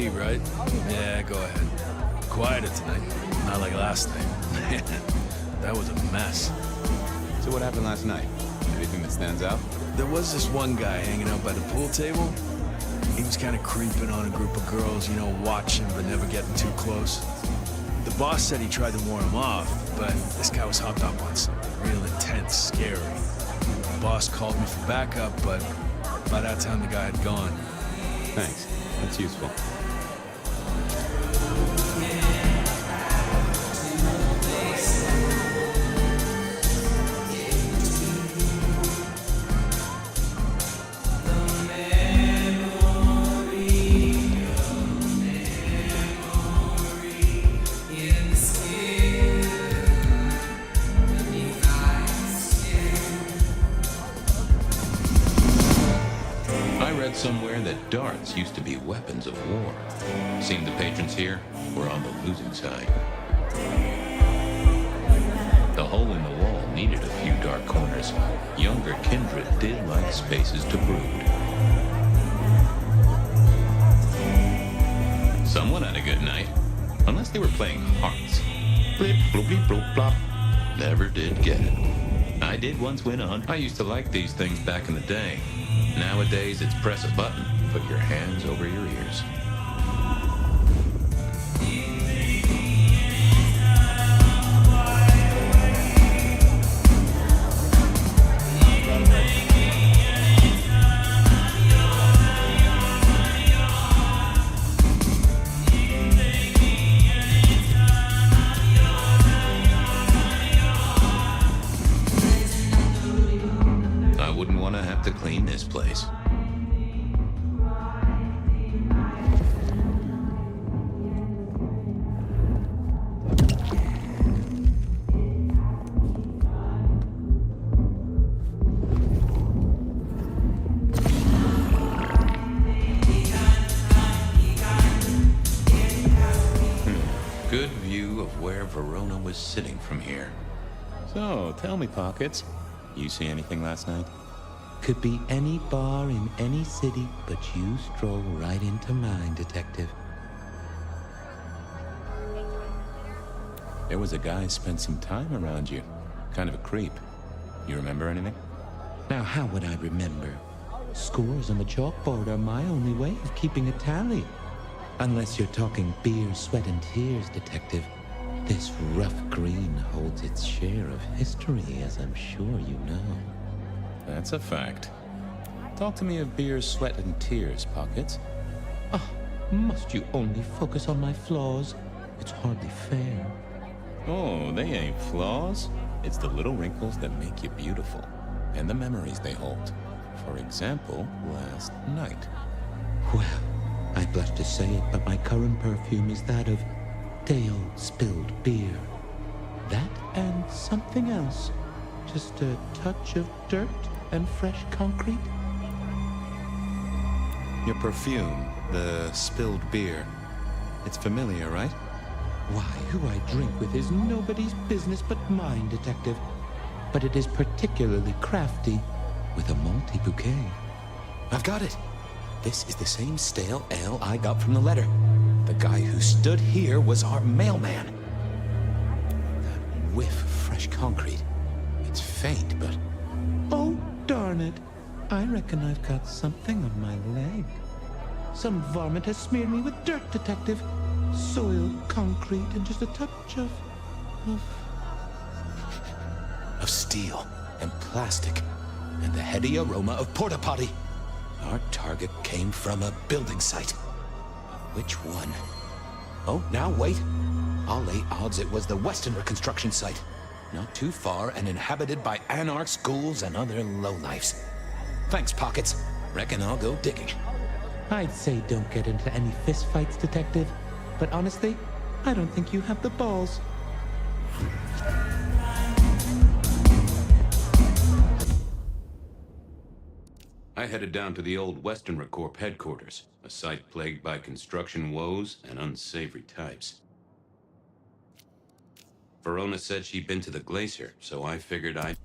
eat, right? Yeah, go ahead. Quieter tonight. Not like last night. Man, that was a mess. So what happened last night? Anything that stands out? There was this one guy hanging out by the pool table. He was kind of creeping on a group of girls, you know, watching but never getting too close. The boss said he tried to warn him off, but this guy was hooked up on something real intense, scary. The boss called me for backup, but by that time the guy had gone. Thanks. That's useful. Somewhere that darts used to be weapons of war. Seemed the patrons here were on the losing side. The hole in the wall needed a few dark corners. Younger kindred did like spaces to brood. Someone had a good night, unless they were playing hearts. Blip, bloop, bleep, bloop, blop. Never did get it. I did once win on. I used to like these things back in the day. Nowadays, it's press a button, put your hands over your ears. I wouldn't want to have to clean this place. Good view of where Verona was sitting from here. So, tell me, Pockets, you see anything last night? Could be any bar in any city, but you stroll right into mine, Detective. There was a guy spent some time around you. Kind of a creep. You remember anything? Now, how would I remember? Scores on the chalkboard are my only way of keeping a tally. Unless you're talking beer, sweat, and tears, Detective. This rough green holds its share of history, as I'm sure you know. That's a fact. Talk to me of beer, sweat, and tears, Pockets. Oh, must you only focus on my flaws? It's hardly fair. Oh, they ain't flaws. It's the little wrinkles that make you beautiful, and the memories they hold. For example, last night. Well, I blush to say it, but my current perfume is that of day-old spilled beer. That and something else. Just a touch of dirt and fresh concrete. Your perfume, the spilled beer. It's familiar, right? Why, who I drink with is nobody's business but mine, Detective. But it is particularly crafty, with a malty bouquet. I've got it. This is the same stale ale I got from the letter. The guy who stood here was our mailman. That whiff of fresh concrete. It's faint, but... Oh, darn it. I reckon I've got something on my leg. Some varmint has smeared me with dirt, Detective. Soil, concrete, and just a touch of steel and plastic and the heady aroma of porta potty. Our target came from a building site. Which one? Oh, now wait. I'll lay odds it was the Westoner construction site. Not too far and inhabited by anarchs, ghouls, and other lowlifes. Thanks, Pockets. Reckon I'll go digging. I'd say don't get into any fistfights, Detective. But honestly, I don't think you have the balls. I headed down to the old Westoner Corp headquarters, a site plagued by construction woes and unsavory types. Verona said she'd been to the glacier, so I figured I'd...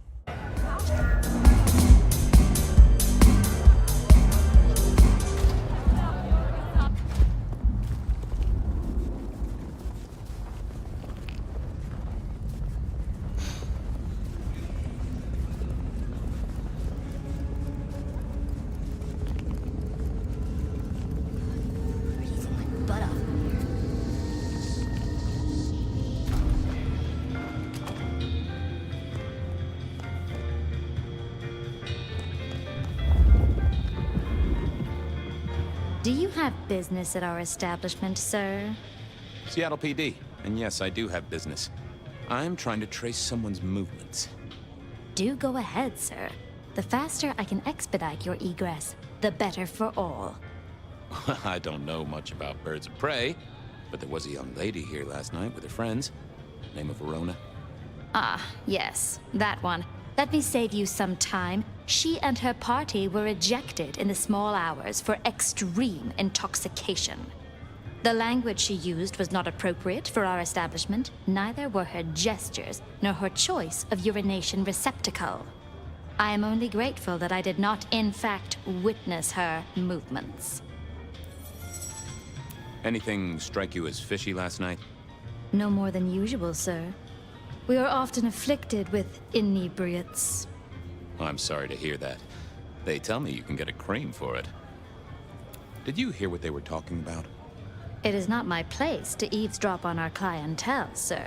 have business at our establishment, sir? Seattle PD. And yes, I do have business. I'm trying to trace someone's movements. Do go ahead, sir. The faster I can expedite your egress, the better for all. I don't know much about birds of prey, but there was a young lady here last night with her friends. Name of Verona. Ah, yes, that one. Let me save you some time. She and her party were ejected in the small hours for extreme intoxication. The language she used was not appropriate for our establishment, neither were her gestures, nor her choice of urination receptacle. I am only grateful that I did not, in fact, witness her movements. Anything strike you as fishy last night? No more than usual, sir. We are often afflicted with inebriates. I'm sorry to hear that. They tell me you can get a cream for it. Did you hear what they were talking about? It is not my place to eavesdrop on our clientele, sir.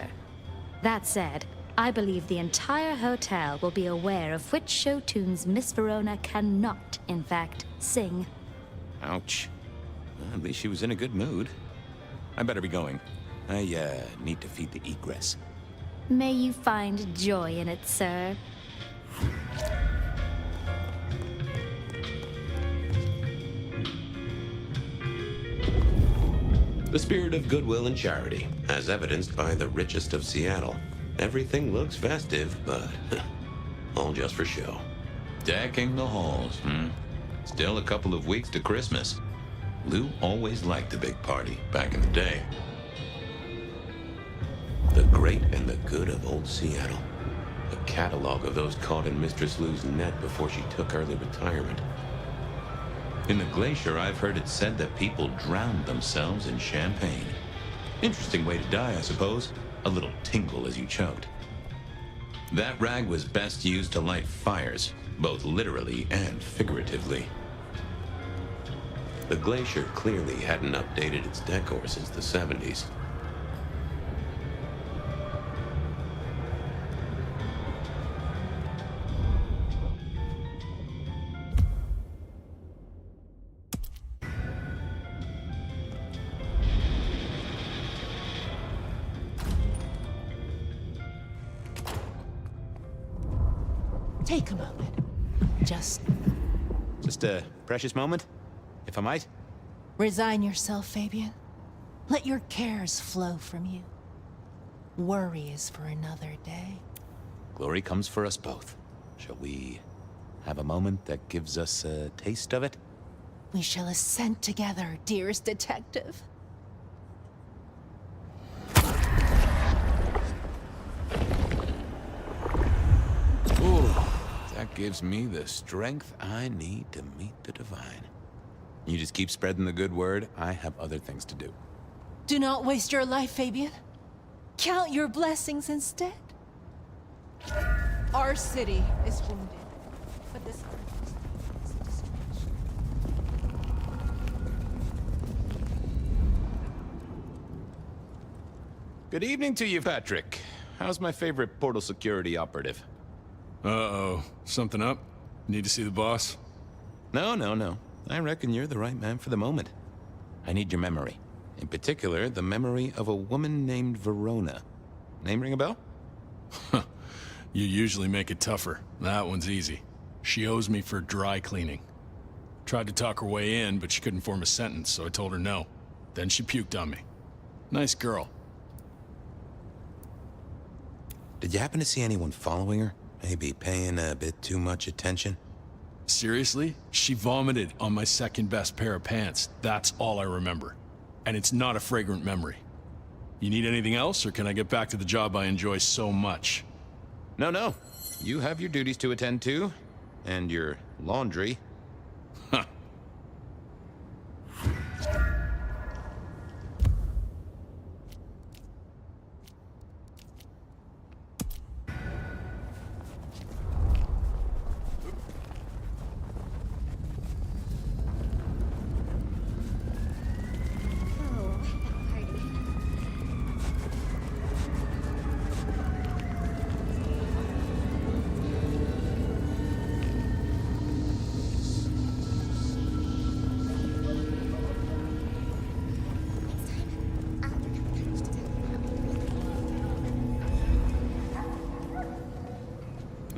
That said, I believe the entire hotel will be aware of which show tunes Miss Verona cannot, in fact, sing. Ouch. Well, at least she was in a good mood. I better be going. I, need to feed the egress. May you find joy in it, sir. The spirit of goodwill and charity, as evidenced by the richest of Seattle. Everything looks festive, but all just for show. Decking the halls, Still a couple of weeks to Christmas. Lou always liked the big party back in the day. The great and the good of old Seattle. A catalog of those caught in Mistress Lou's net before she took early retirement. In the glacier, I've heard it said that people drowned themselves in champagne. Interesting way to die, I suppose. A little tingle as you choked. That rag was best used to light fires, both literally and figuratively. The glacier clearly hadn't updated its decor since the 70s. Take a moment. Just a precious moment, if I might. resign yourself, Fabian. Let your cares flow from you. Worry is for another day. Glory comes for us both. Shall we have a moment that gives us a taste of it? We shall ascend together, dearest detective. Ooh, that gives me the strength I need to meet the divine. You just keep spreading the good word. I have other things to do. Do not waste your life, Fabian. Count your blessings instead. Our city is wounded, but this is a distraction. Good evening to you, Patrick. How's my favorite portal security operative? Uh-oh. Something up? Need to see the boss? No. I reckon you're the right man for the moment. I need your memory. In particular, the memory of a woman named Verona. Name ring a bell? You usually make it tougher. That one's easy. She owes me for dry cleaning. Tried to talk her way in, but she couldn't form a sentence, so I told her no. Then she puked on me. Nice girl. Did you happen to see anyone following her? Maybe paying a bit too much attention? Seriously? She vomited on my second best pair of pants. That's all I remember. And it's not a fragrant memory. You need anything else, or can I get back to the job I enjoy so much? No. You have your duties to attend to, and your laundry. Huh.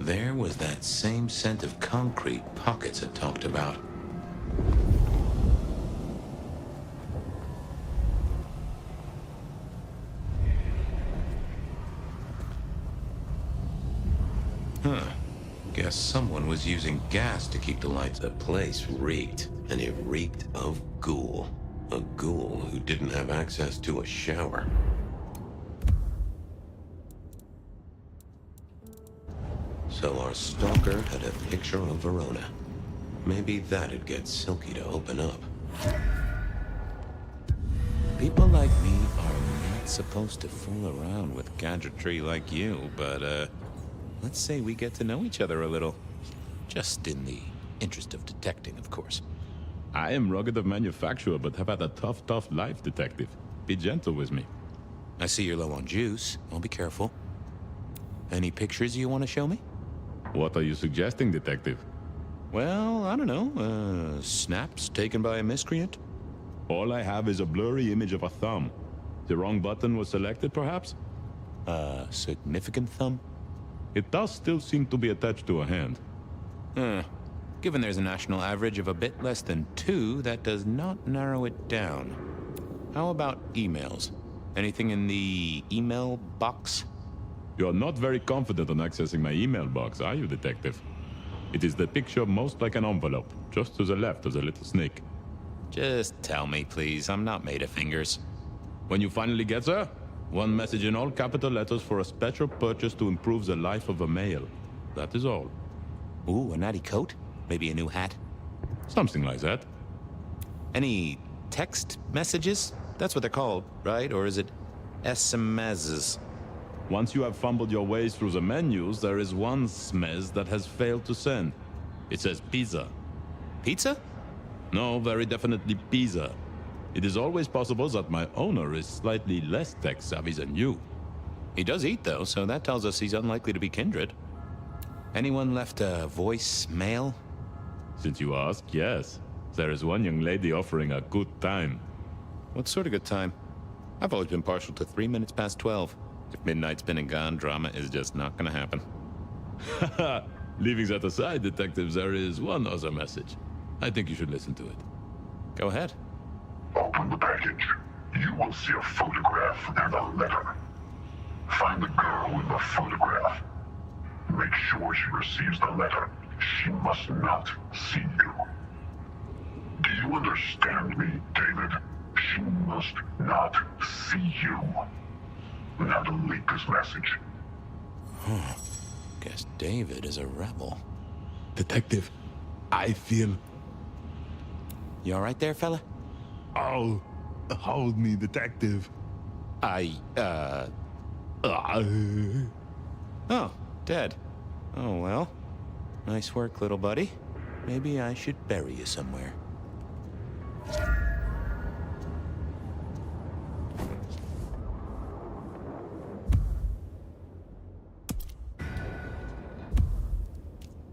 there was that same scent of concrete Pockets had talked about. Huh. Guess someone was using gas to keep the lights. The place reeked, and it reeked of ghoul. A ghoul who didn't have access to a shower. So our stalker had a picture of Verona. Maybe that'd get Silky to open up. People like me are not supposed to fool around with gadgetry like you, but, let's say we get to know each other a little. Just in the interest of detecting, of course. I am rugged of manufacture, but have had a tough life, detective. Be gentle with me. I see you're low on juice. I'll be careful. Any pictures you want to show me? What are you suggesting, detective? Well, I don't know. Snaps taken by a miscreant? All I have is a blurry image of a thumb. The wrong button was selected, perhaps? A significant thumb? It does still seem to be attached to a hand. Given there's a national average of a bit less than 2, that does not narrow it down. How about emails? Anything in the email box? You're not very confident on accessing my email box, are you, detective? It is the picture most like an envelope, just to the left of the little snake. Just tell me, please. I'm not made of fingers. When you finally get there, one message in all capital letters for a special purchase to improve the life of a male. That is all. Ooh, a natty coat? Maybe a new hat? Something like that. Any text messages? That's what they're called, right? Or is it SMSs? Once you have fumbled your way through the menus, there is one smez that has failed to send. It says pizza. Pizza? No, very definitely pizza. It is always possible that my owner is slightly less tech-savvy than you. He does eat, though, so that tells us he's unlikely to be kindred. Anyone left a voicemail? Since you ask, yes. There is one young lady offering a good time. What sort of good time? I've always been partial to 3 minutes past 12. If midnight's been and gone, drama is just not gonna happen. Haha! Leaving that aside, detectives, there is one other message. I think you should listen to it. Go ahead. Open the package. You will see a photograph and a letter. Find the girl in the photograph. Make sure she receives the letter. She must not see you. Do you understand me, David? She must not see you. Now delete this message. Guess David is a rebel. Detective, I feel... You all right there, fella? Oh, hold me, detective. Oh, dead. Oh, well. Nice work, little buddy. Maybe I should bury you somewhere.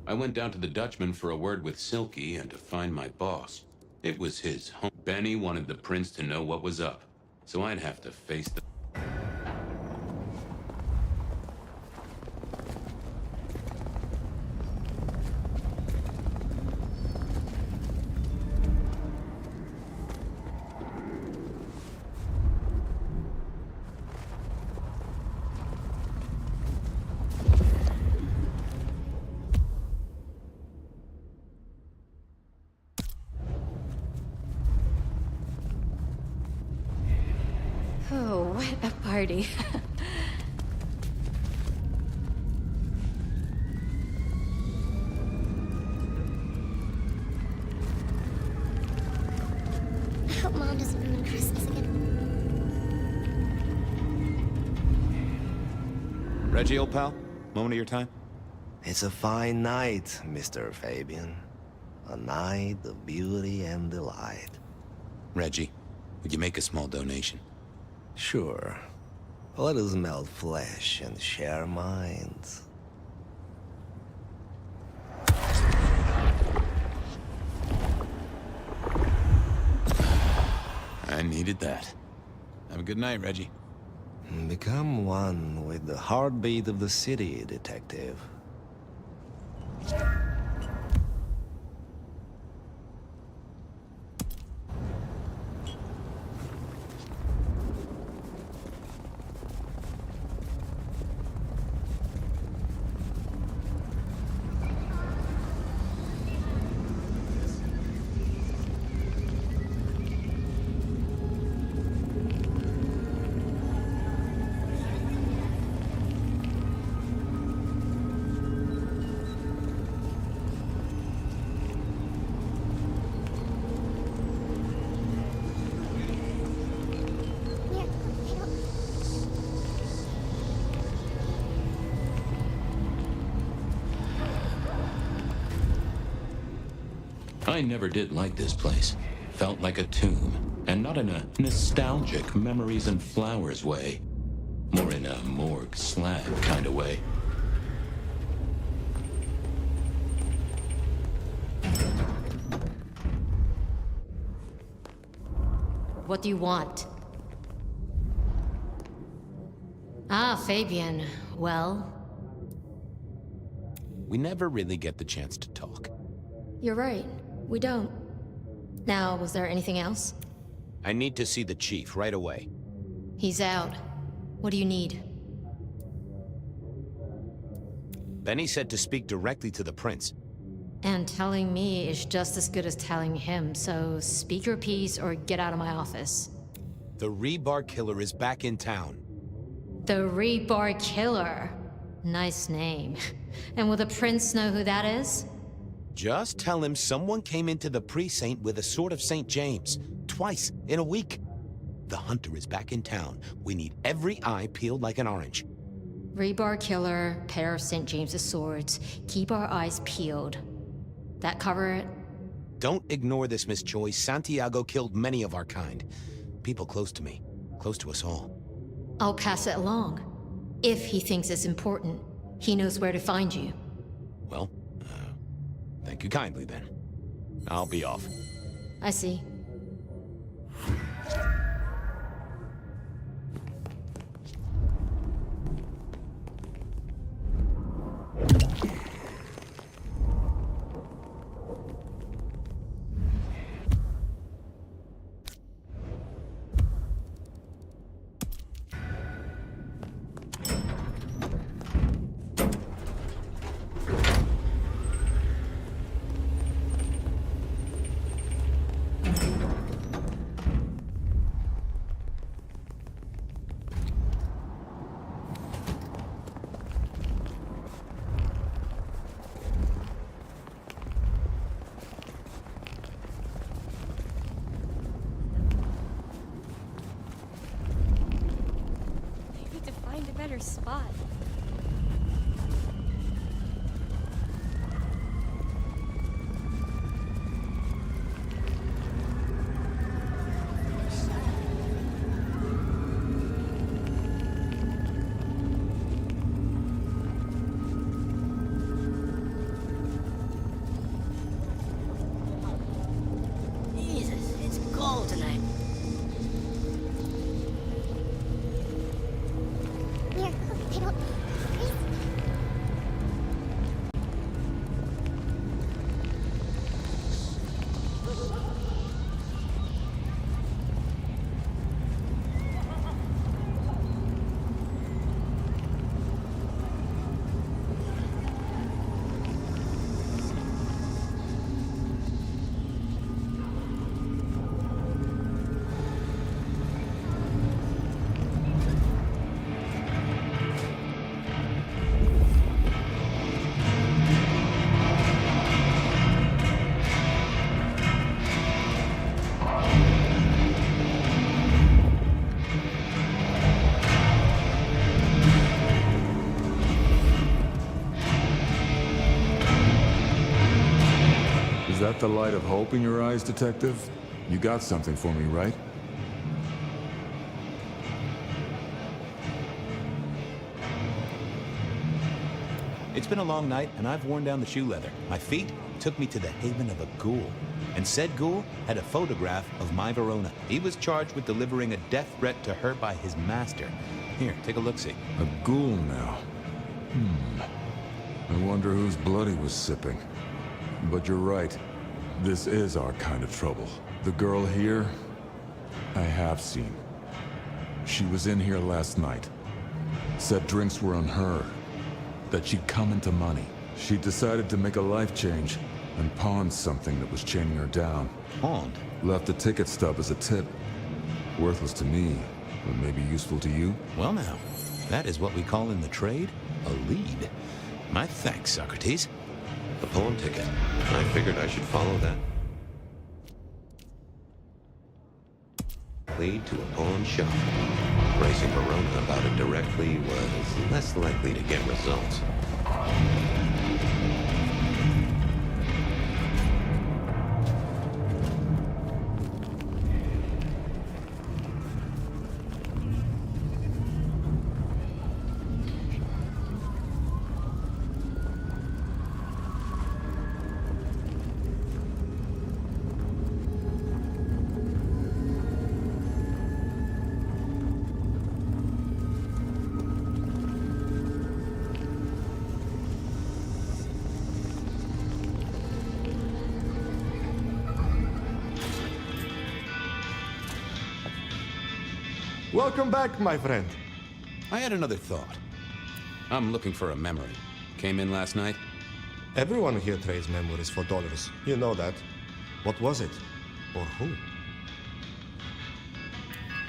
I went down to the Dutchman for a word with Silky and to find my boss. It was his home. Benny wanted the prince to know what was up, so I'd have to face the... Oh, what a party. I hope Mom doesn't ruin Christmas again. Reggie, old pal, moment of your time? It's a fine night, Mr. Fabian. A night of beauty and delight. Reggie, would you make a small donation? Sure. Let us melt flesh and share minds. I needed that. Have a good night, Reggie. Become one with the heartbeat of the city, detective. I never did like this place. Felt like a tomb, and not in a nostalgic memories and flowers way. More in a morgue slab kind of way. What do you want? Ah, Fabian. Well? We never really get the chance to talk. You're right. We don't. Now, was there anything else? I need to see the chief right away. He's out. What do you need? Benny said to speak directly to the prince. And telling me is just as good as telling him, so speak your piece or get out of my office. The Rebar Killer is back in town. The Rebar Killer. Nice name. And will the prince know who that is? Just tell him someone came into the precinct with a sword of St. James. Twice in a week. The hunter is back in town. We need every eye peeled like an orange. Rebar Killer, pair of St. James's swords. Keep our eyes peeled. That cover it? Don't ignore this, Miss Joyce. Santiago killed many of our kind. People close to me. Close to us all. I'll pass it along. If he thinks it's important, he knows where to find you. Well, thank you kindly, then. I'll be off. I see. Spot. Jesus, it's cold tonight. Is that the light of hope in your eyes, Detective? You got something for me, right? It's been a long night, and I've worn down the shoe leather. My feet took me to the haven of a ghoul. And said ghoul had a photograph of my Verona. He was charged with delivering a death threat to her by his master. Here, take a look-see. A ghoul now. I wonder whose blood he was sipping. But you're right. This is our kind of trouble. The girl here, I have seen. She was in here last night. Said drinks were on her. That she'd come into money. She decided to make a life change and pawned something that was chaining her down. Pawned? Left a ticket stub as a tip. Worthless to me, but maybe useful to you? Well now, that is what we call in the trade a lead. My thanks, Socrates. The pawn ticket. I figured I should follow that. Lead to a pawn shop. Racing Verona about it directly was less likely to get results. Welcome back, my friend. I had another thought. I'm looking for a memory. Came in last night? Everyone here trades memories for dollars. You know that. What was it? Or who?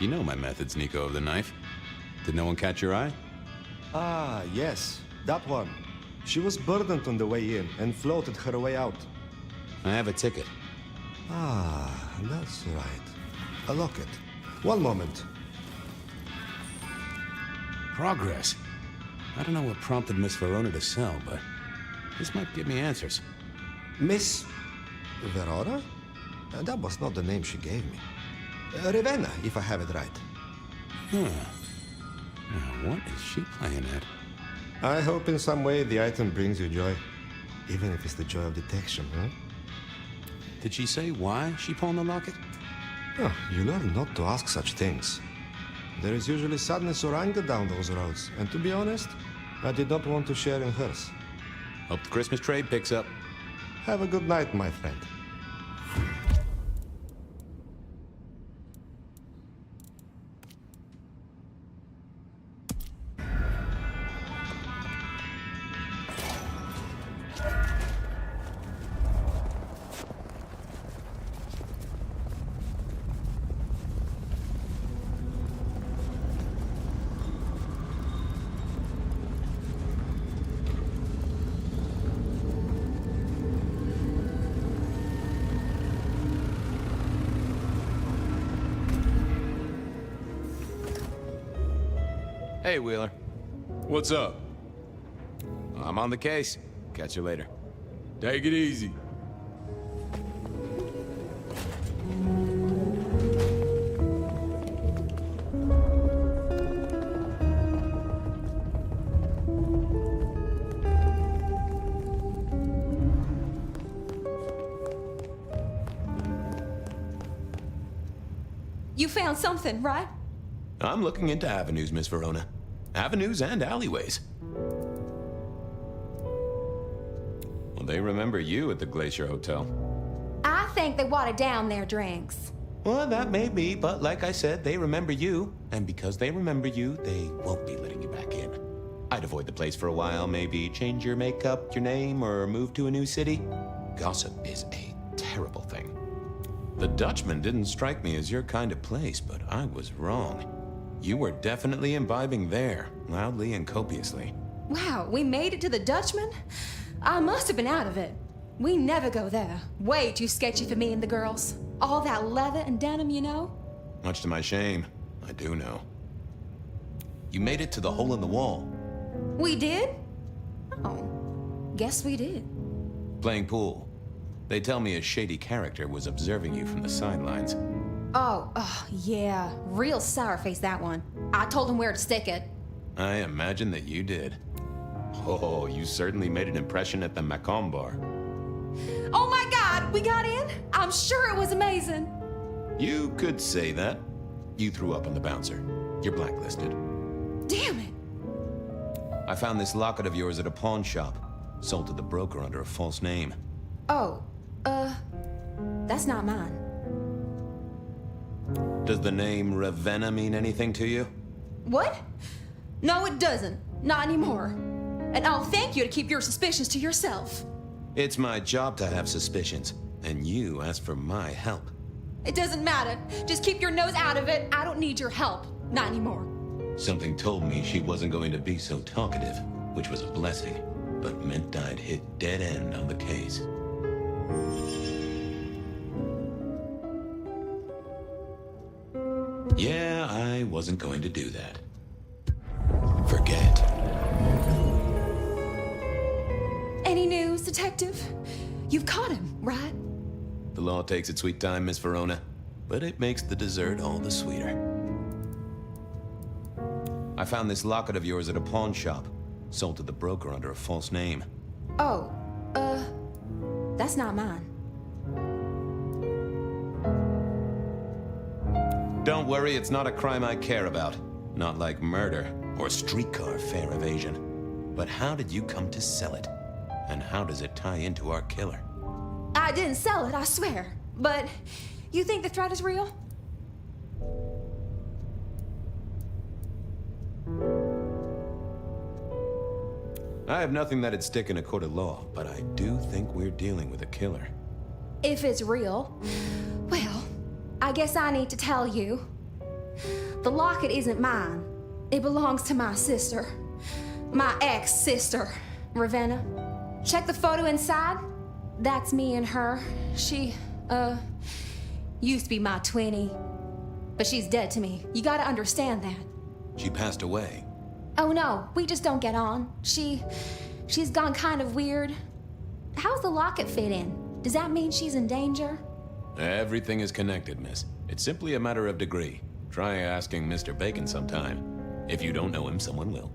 You know my methods, Nico of the Knife. Did no one catch your eye? Ah, yes. That one. She was burdened on the way in and floated her way out. I have a ticket. Ah, that's right. A locket. One moment. Progress. I don't know what prompted Miss Verona to sell, but this might give me answers. Miss Verona? That was not the name she gave me. Ravenna, if I have it right. Now, what is she playing at? I hope in some way the item brings you joy. Even if it's the joy of detection, huh? Did she say why she pawned the locket? Oh, you learn not to ask such things. There is usually sadness or anger down those roads, and to be honest, I did not want to share in hers. Hope the Christmas trade picks up. Have a good night, my friend. Hey, Wheeler. What's up? I'm on the case. Catch you later. Take it easy. You found something, right? I'm looking into avenues, Miss Verona. Avenues and alleyways. Well, they remember you at the Glacier Hotel. I think they watered down their drinks. Well, that may be, but like I said, they remember you. And because they remember you, they won't be letting you back in. I'd avoid the place for a while, maybe change your makeup, your name, or move to a new city. Gossip is a terrible thing. The Dutchman didn't strike me as your kind of place, but I was wrong. You were definitely imbibing there, loudly and copiously. Wow, we made it to the Dutchman? I must have been out of it. We never go there. Way too sketchy for me and the girls. All that leather and denim, you know? Much to my shame, I do know. You made it to the hole in the wall. We did? Oh, guess we did. Playing pool. They tell me a shady character was observing you from the sidelines. Oh, yeah. Real sour face, that one. I told him where to stick it. I imagine that you did. Oh, you certainly made an impression at the Macomb bar. Oh my God, we got in? I'm sure it was amazing. You could say that. You threw up on the bouncer. You're blacklisted. Damn it. I found this locket of yours at a pawn shop. sold to the broker under a false name. Oh, that's not mine. Does the name Ravenna mean anything to you? What? No, it doesn't. Not anymore. And I'll thank you to keep your suspicions to yourself. It's my job to have suspicions, and you asked for my help. It doesn't matter. Just keep your nose out of it. I don't need your help. Not anymore. Something told me she wasn't going to be so talkative, which was a blessing, but meant I'd hit dead end on the case. Yeah, I wasn't going to do that. Forget. Any news, Detective? You've caught him, right? The law takes its sweet time, Miss Verona, but it makes the dessert all the sweeter. I found this locket of yours at a pawn shop, sold to the broker under a false name. Oh, that's not mine. Don't worry, it's not a crime I care about. Not like murder or streetcar fare evasion. But how did you come to sell it? And how does it tie into our killer? I didn't sell it, I swear. But you think the threat is real? I have nothing that'd stick in a court of law, but I do think we're dealing with a killer. If it's real, well, I guess I need to tell you. The locket isn't mine. It belongs to my sister. My ex-sister, Ravenna. Check the photo inside. That's me and her. She, used to be my twinnie. But she's dead to me. You gotta understand that. She passed away. Oh no, we just don't get on. She's gone kind of weird. How's the locket fit in? Does that mean she's in danger? Everything is connected, miss. It's simply a matter of degree. Try asking Mr. Bacon sometime. If you don't know him, someone will.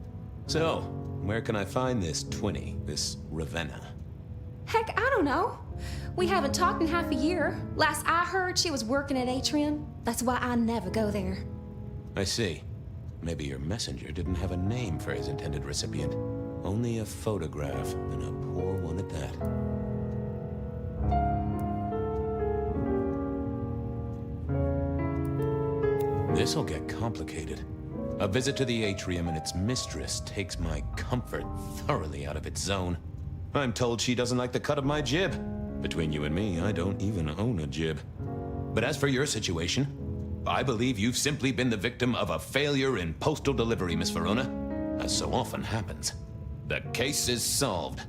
So, where can I find this twinnie, this Ravenna? Heck, I don't know. We haven't talked in half a year. Last I heard, she was working at Atrium. That's why I never go there. I see. Maybe your messenger didn't have a name for his intended recipient. Only a photograph, and a poor one at that. This'll get complicated. A visit to the atrium and its mistress takes my comfort thoroughly out of its zone. I'm told she doesn't like the cut of my jib. Between you and me, I don't even own a jib. But as for your situation, I believe you've simply been the victim of a failure in postal delivery, Miss Verona, as so often happens. The case is solved.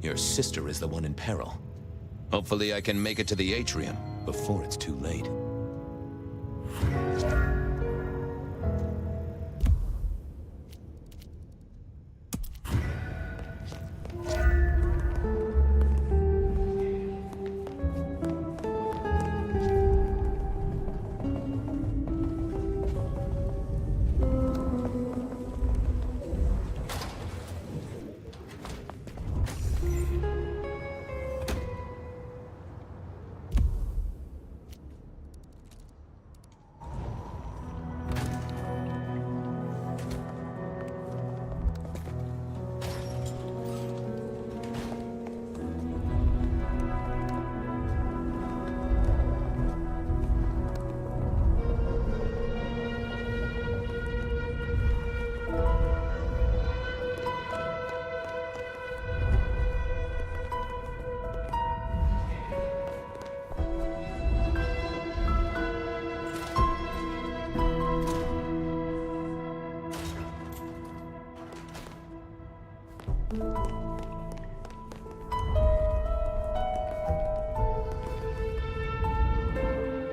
Your sister is the one in peril. Hopefully I can make it to the atrium before it's too late.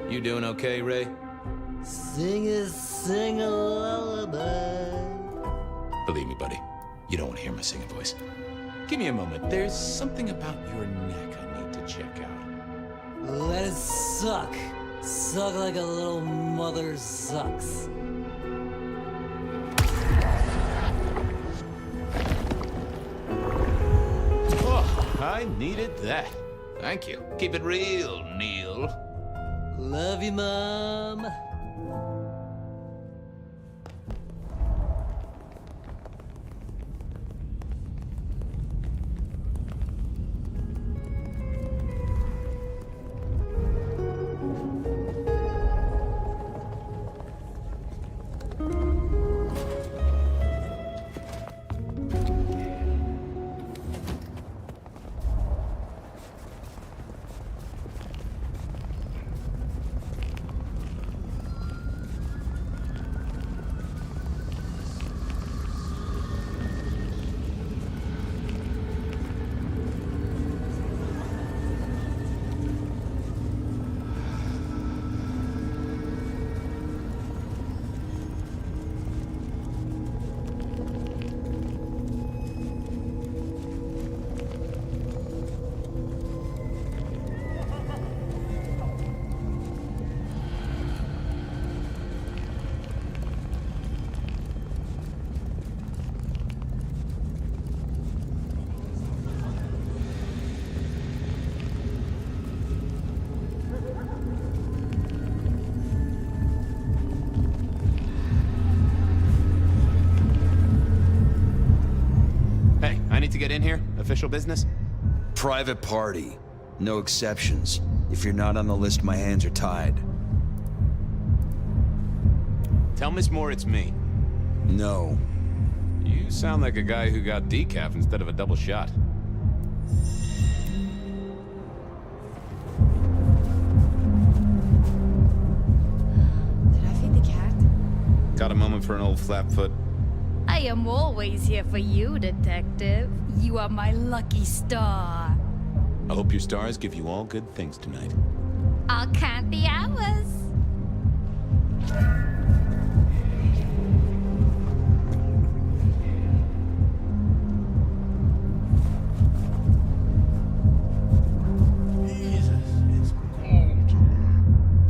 You doing okay, Ray? Sing a lullaby. Believe me, buddy, you don't want to hear my singing voice. Give me a moment. There's something about your neck I need to check out. Let it suck. Suck like a little mother sucks. Oh, I needed that. Thank you. Keep it real, Neil. Love you, Mom. get in here? Official business? Private party. No exceptions. If you're not on the list, my hands are tied. Tell Miss Moore it's me. No. You sound like a guy who got decaf instead of a double shot. Did I feed the cat? Got a moment for an old flapfoot? I am always here for you, Detective. You are my lucky star. I hope your stars give you all good things tonight. I'll count the hours.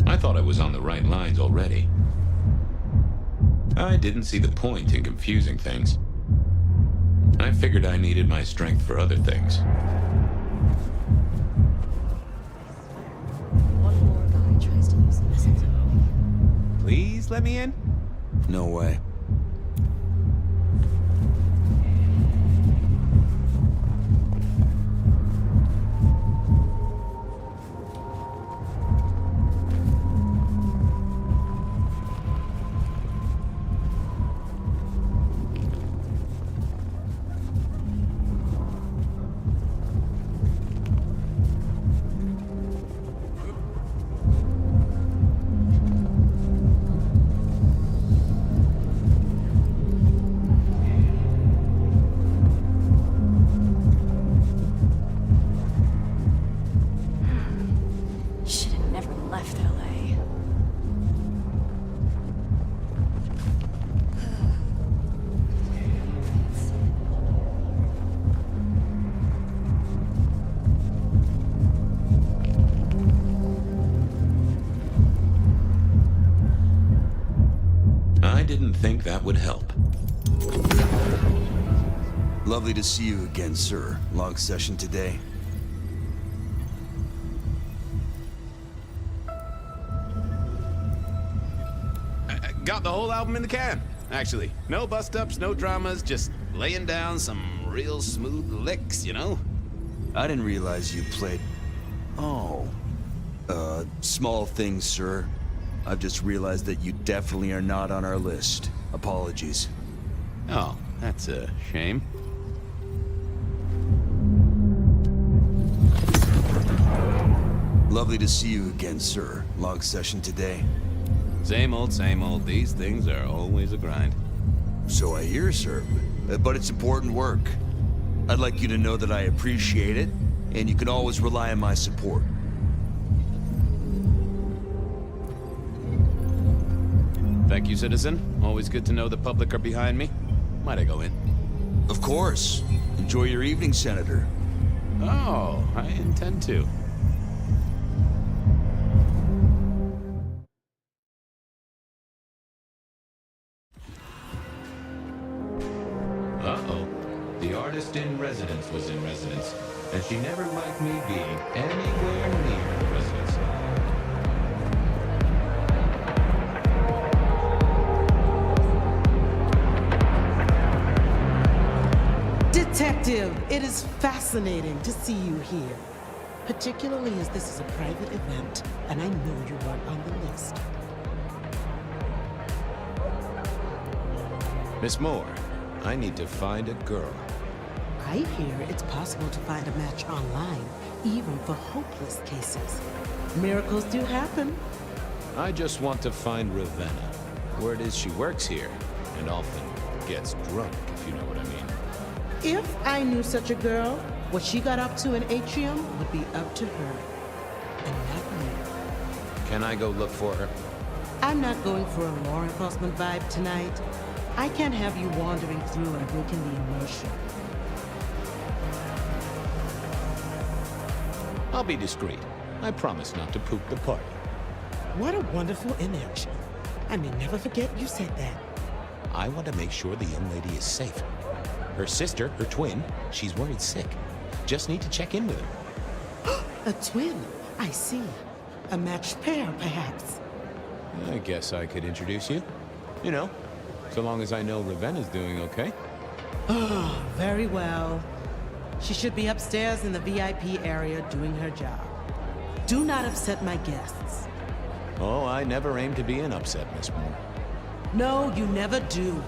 I thought I was on the right lines already. I didn't see the point in confusing things. I figured I needed my strength for other things. One more guy tries to use the messenger. Please let me in? No way. Didn't think that would help. Lovely to see you again, sir. Long session today. I got the whole album in the can, actually. No bust-ups, no dramas, just laying down some real smooth licks, you know? I didn't realize you played... Oh. Small things, sir. I've just realized that you definitely are not on our list. Apologies. Oh, that's a shame. Lovely to see you again, sir. Long session today. Same old, same old. These things are always a grind. So I hear, sir. But it's important work. I'd like you to know that I appreciate it, and you can always rely on my support. Thank you, citizen. Always good to know the public are behind me. Might I go in? Of course. Enjoy your evening, Senator. Oh, I intend to. Uh-oh. The artist in residence was in residence, and she never liked me being anywhere near the residence. Detective, it is fascinating to see you here. Particularly as this is a private event, and I know you weren't on the list. Miss Moore, I need to find a girl. I hear it's possible to find a match online, even for hopeless cases. Miracles do happen. I just want to find Ravenna. Word is she works here, and often gets drunk, if you know what I mean. If I knew such a girl, what she got up to in Atrium would be up to her, and not me. Can I go look for her? I'm not going for a law enforcement vibe tonight. I can't have you wandering through and breaking the immersion. I'll be discreet. I promise not to poop the party. What a wonderful image. I may never forget you said that. I want to make sure the young lady is safe. Her sister, her twin, she's worried sick. Just need to check in with her. A twin, I see. A matched pair, perhaps. I guess I could introduce you. You know, so long as I know Ravenna's doing okay. Oh, very well. She should be upstairs in the VIP area doing her job. Do not upset my guests. Oh, I never aim to be an upset, Miss Moore. No, you never do.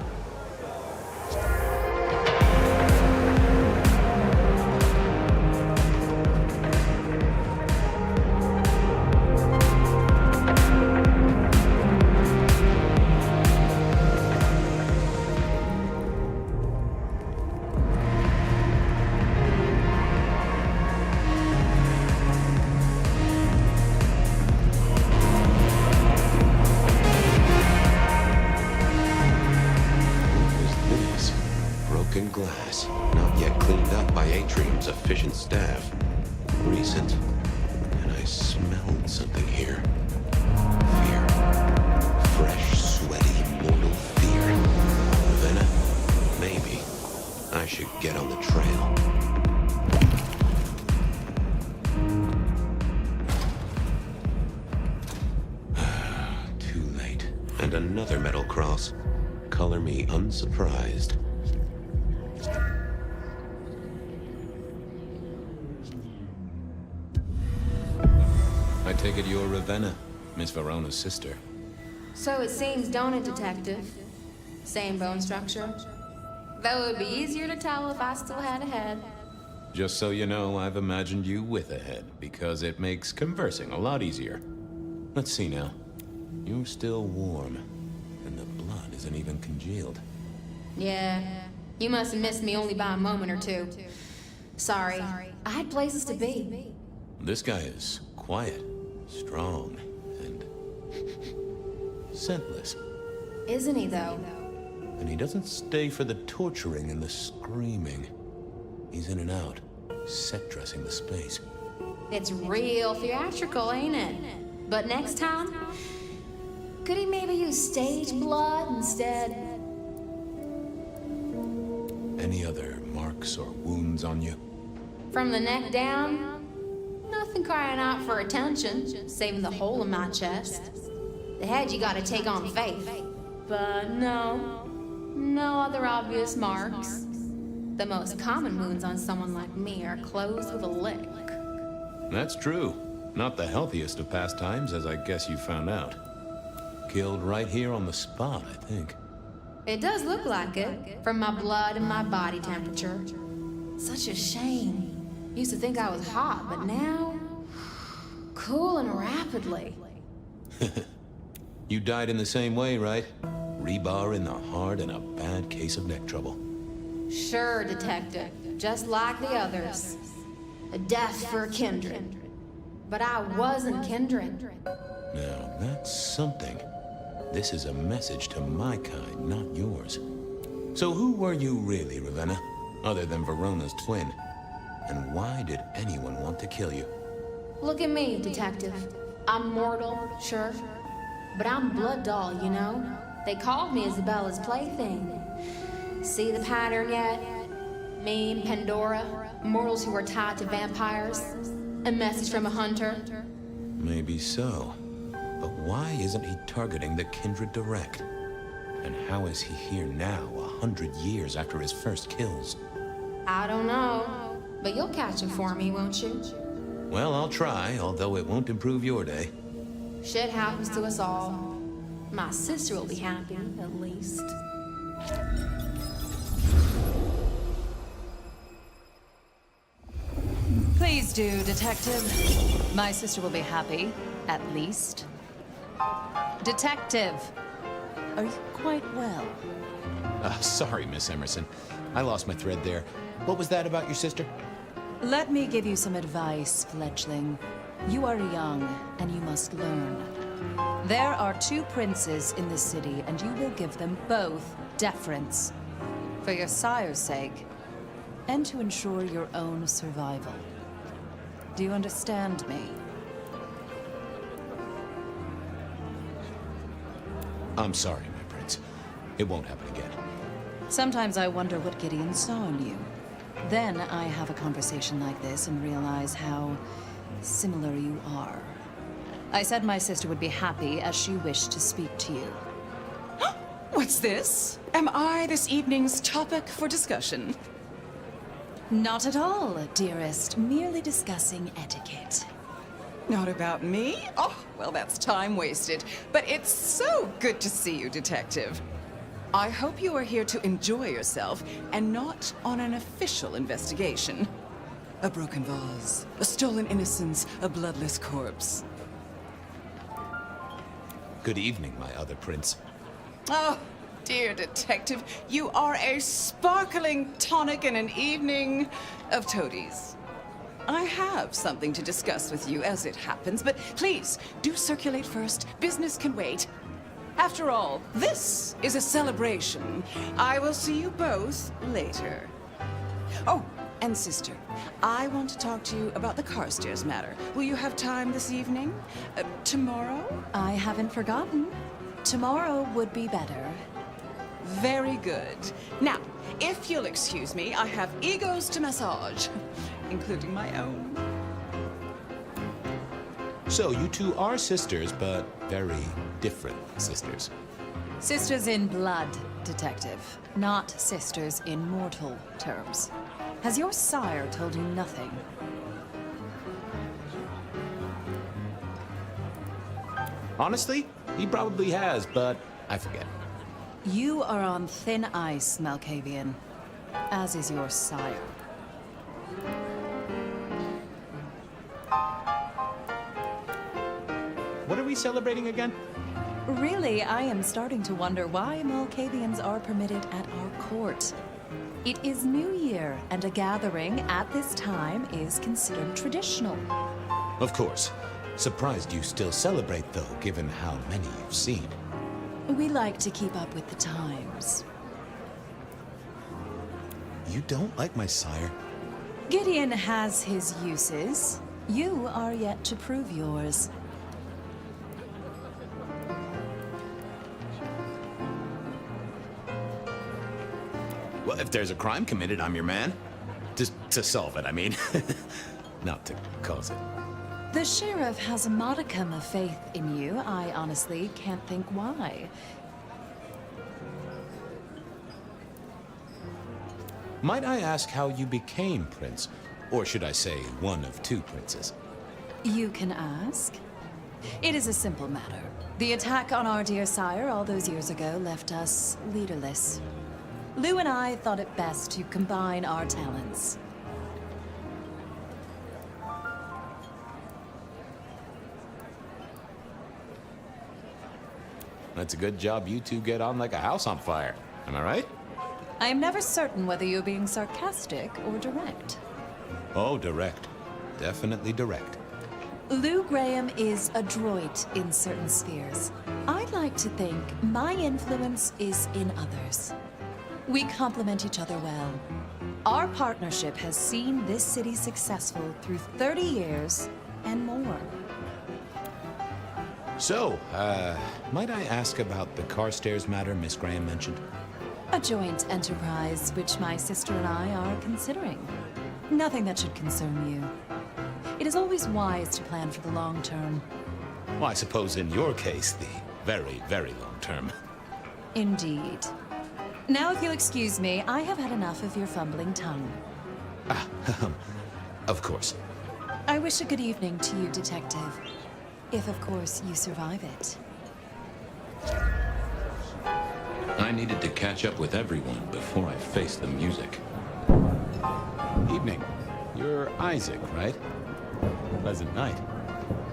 Glass, not yet cleaned up by Atrium's efficient staff. Recent, and I smelled something here. Fear. Fresh, sweaty, mortal fear. Ravenna, maybe I should get on the trail. Too late. And another metal cross. Color me unsurprised. I take it you're Ravenna, Miss Verona's sister. So it seems, don't it, Detective? Same bone structure. Though it would be easier to tell if I still had a head. Just so you know, I've imagined you with a head, because it makes conversing a lot easier. Let's see now. You're still warm, and the blood isn't even congealed. Yeah, you must have missed me only by a moment or two. Sorry, I had places to be. This guy is quiet, strong, and scentless. Isn't he, though? And he doesn't stay for the torturing and the screaming. He's in and out, set-dressing the space. It's real theatrical, ain't it? But next time, could he maybe use stage blood instead? Any other marks or wounds on you? From the neck down, nothing crying out for attention, saving the hole in my chest. The head you gotta take on faith. But no other obvious marks. The most common wounds on someone like me are closed with a lick. That's true. Not the healthiest of pastimes, as I guess you found out. Killed right here on the spot, I think. It does look like it, from my blood and my body temperature. Such a shame. Used to think I was hot, but now... cooling rapidly. You died in the same way, right? Rebar in the heart and a bad case of neck trouble. Sure, Detective. Just like the others. A death for a kindred. But I wasn't kindred. Now, that's something. This is a message to my kind, not yours. So who were you really, Ravenna? Other than Verona's twin? And why did anyone want to kill you? Look at me, Detective. I'm mortal, sure. But I'm blood doll, you know? They called me Isabella's plaything. See the pattern yet? Me and Pandora, mortals who are tied to vampires. A message from a hunter. Maybe so. But why isn't he targeting the kindred direct? And how is he here now, 100 years after his first kills? I don't know. But you'll catch him for me, won't you? Well, I'll try, although it won't improve your day. Shit happens to us all. My sister will be happy, at least. Please do, Detective. My sister will be happy, at least. Detective, are you quite well? Sorry, Miss Emerson. I lost my thread there. What was that about your sister? Let me give you some advice, fledgling. You are young, and you must learn. There are 2 princes in the city, and you will give them both deference. For your sire's sake, and to ensure your own survival. Do you understand me? I'm sorry, my prince. It won't happen again. Sometimes I wonder what Gideon saw in you. Then I have a conversation like this and realize how similar you are. I said my sister would be happy as she wished to speak to you. What's this? Am I this evening's topic for discussion? Not at all, dearest. Merely discussing etiquette. Not about me? Oh, well, that's time wasted. But it's so good to see you, Detective. I hope you are here to enjoy yourself and not on an official investigation. A broken vase, a stolen innocence, a bloodless corpse. Good evening, my other prince. Oh, dear Detective, you are a sparkling tonic in an evening of toadies. I have something to discuss with you as it happens, but please, do circulate first. Business can wait. After all, this is a celebration. I will see you both later. Oh, and sister, I want to talk to you about the CORSAIR matter. Will you have time this evening? Tomorrow? I haven't forgotten. Tomorrow would be better. Very good. Now, if you'll excuse me, I have egos to massage, including my own. So, you two are sisters, but very different sisters. Sisters in blood, Detective. Not sisters in mortal terms. Has your sire told you nothing? Honestly, he probably has, but I forget. You are on thin ice, Malkavian. As is your sire. What are we celebrating again? Really, I am starting to wonder why Malkavians are permitted at our court. It is New Year, and a gathering at this time is considered traditional. Of course. Surprised you still celebrate, though, given how many you've seen. We like to keep up with the times. You don't like my sire? Gideon has his uses. You are yet to prove yours. Well, if there's a crime committed, I'm your man. Just to solve it, I mean. Not to cause it. The sheriff has a modicum of faith in you. I honestly can't think why. Might I ask how you became prince? Or should I say, one of two princes? You can ask. It is a simple matter. The attack on our dear sire all those years ago left us leaderless. Lou and I thought it best to combine our talents. That's a good job you two get on like a house on fire. Am I right? I am never certain whether you're being sarcastic or direct. Oh, direct. Definitely direct. Lou Graham is adroit in certain spheres. I'd like to think my influence is in others. We complement each other well. Our partnership has seen this city successful through 30 years and more. So, might I ask about the CORSAIR matter Miss Graham mentioned? A joint enterprise which my sister and I are considering. Nothing that should concern you. It is always wise to plan for the long term. Well, I suppose in your case, the very, very long term. Indeed. Now, if you'll excuse me, I have had enough of your fumbling tongue. Of course. I wish a good evening to you, Detective. If, of course, you survive it. I needed to catch up with everyone before I faced the music. Evening. You're Isaac, right? Pleasant night.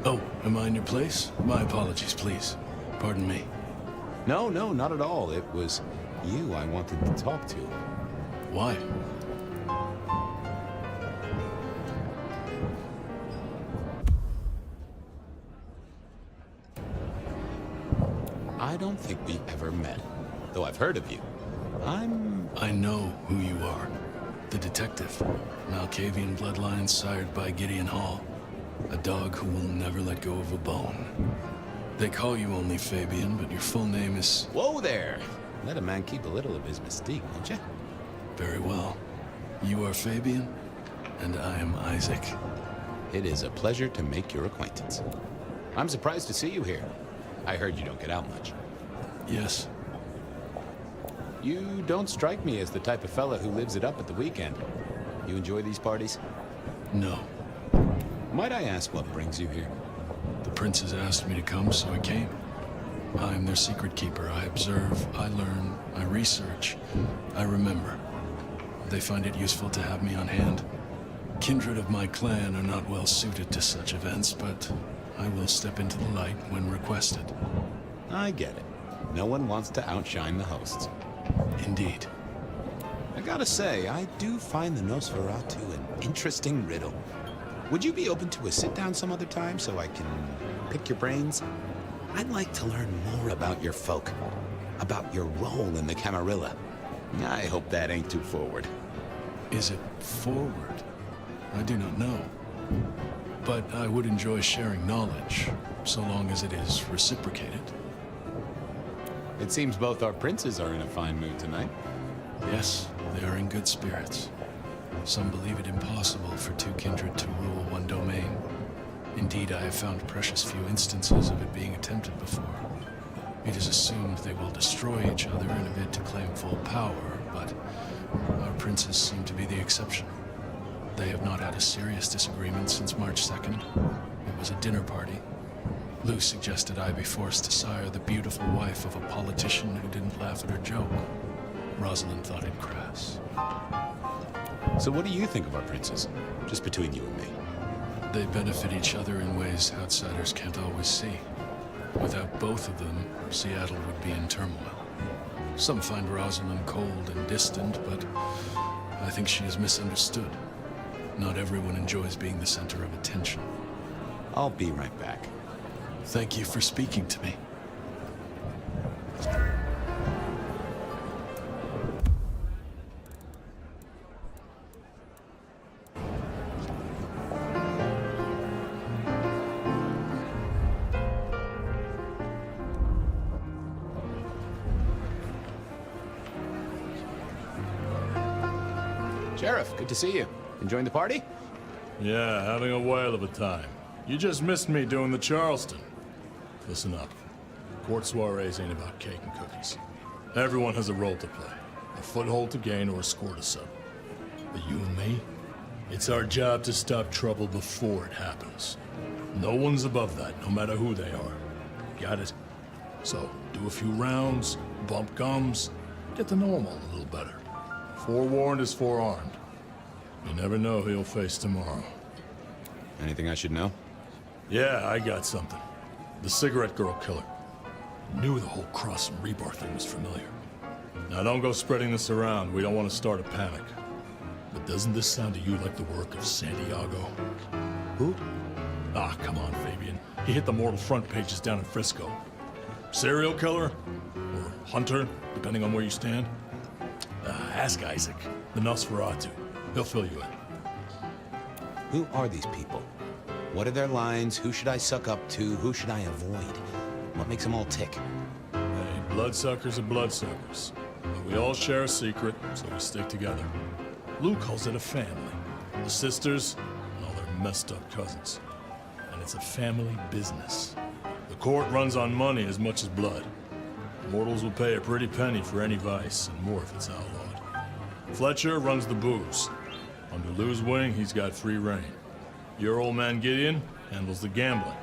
Oh, am I in your place? My apologies, please. Pardon me. No, not at all. It was you I wanted to talk to. Why? I don't think we've ever met, though I've heard of you. I know who you are. The detective. Malkavian bloodlines sired by Gideon Hall. A dog who will never let go of a bone. They call you only Fabian, but your full name is... Whoa there! Let a man keep a little of his mystique, won't you? Very well. You are Fabian, and I am Isaac. It is a pleasure to make your acquaintance. I'm surprised to see you here. I heard you don't get out much. Yes. You don't strike me as the type of fella who lives it up at the weekend. You enjoy these parties? No. Might I ask what brings you here? The princes asked me to come, so I came. I'm their secret keeper. I observe, I learn, I research, I remember. They find it useful to have me on hand. Kindred of my clan are not well suited to such events, but I will step into the light when requested. I get it. No one wants to outshine the hosts. Indeed. I gotta say, I do find the Nosferatu an interesting riddle. Would you be open to a sit-down some other time so I can pick your brains? I'd like to learn more about your folk, about your role in the Camarilla. I hope that ain't too forward. Is it forward? I do not know. But I would enjoy sharing knowledge, so long as it is reciprocated. It seems both our princes are in a fine mood tonight. Yes, they are in good spirits. Some believe it impossible for two kindred to rule one domain. Indeed, I have found precious few instances of it being attempted before. It is assumed they will destroy each other in a bid to claim full power, but our princes seem to be the exception. They have not had a serious disagreement since March 2nd. It was a dinner party. Lou suggested I be forced to sire the beautiful wife of a politician who didn't laugh at her joke. Rosalind thought it crass. So what do you think of our princes? Just between you and me. They benefit each other in ways outsiders can't always see. Without both of them, Seattle would be in turmoil. Some find Rosalind cold and distant, but I think she is misunderstood. Not everyone enjoys being the center of attention. I'll be right back. Thank you for speaking to me. Sheriff, good to see you. Enjoying the party? Yeah, having a whale of a time. You just missed me doing the Charleston. Listen up. Court soirees ain't about cake and cookies. Everyone has a role to play. A foothold to gain or a score to settle. But you and me? It's our job to stop trouble before it happens. No one's above that, no matter who they are. Got it? So, do a few rounds, bump gums, get to know them all a little better. Forewarned is forearmed. You never know who you'll face tomorrow. Anything I should know? Yeah, I got something. The cigarette girl killer. Knew the whole Cross and Rebar thing was familiar. Now don't go spreading this around. We don't want to start a panic. But doesn't this sound to you like the work of Santiago? Who? Ah, come on, Fabian. He hit the mortal front pages down in Frisco. Serial killer? Or hunter, depending on where you stand? Ask Isaac, the Nosferatu. He'll fill you in. Who are these people? What are their lines? Who should I suck up to? Who should I avoid? What makes them all tick? Hey, bloodsuckers are bloodsuckers. But we all share a secret, so we stick together. Lou calls it a family. The sisters and all their messed up cousins. And it's a family business. The court runs on money as much as blood. Mortals will pay a pretty penny for any vice, and more if it's outlawed. Fletcher runs the booze. Under Lou's wing, he's got free reign. Your old man Gideon handles the gambling.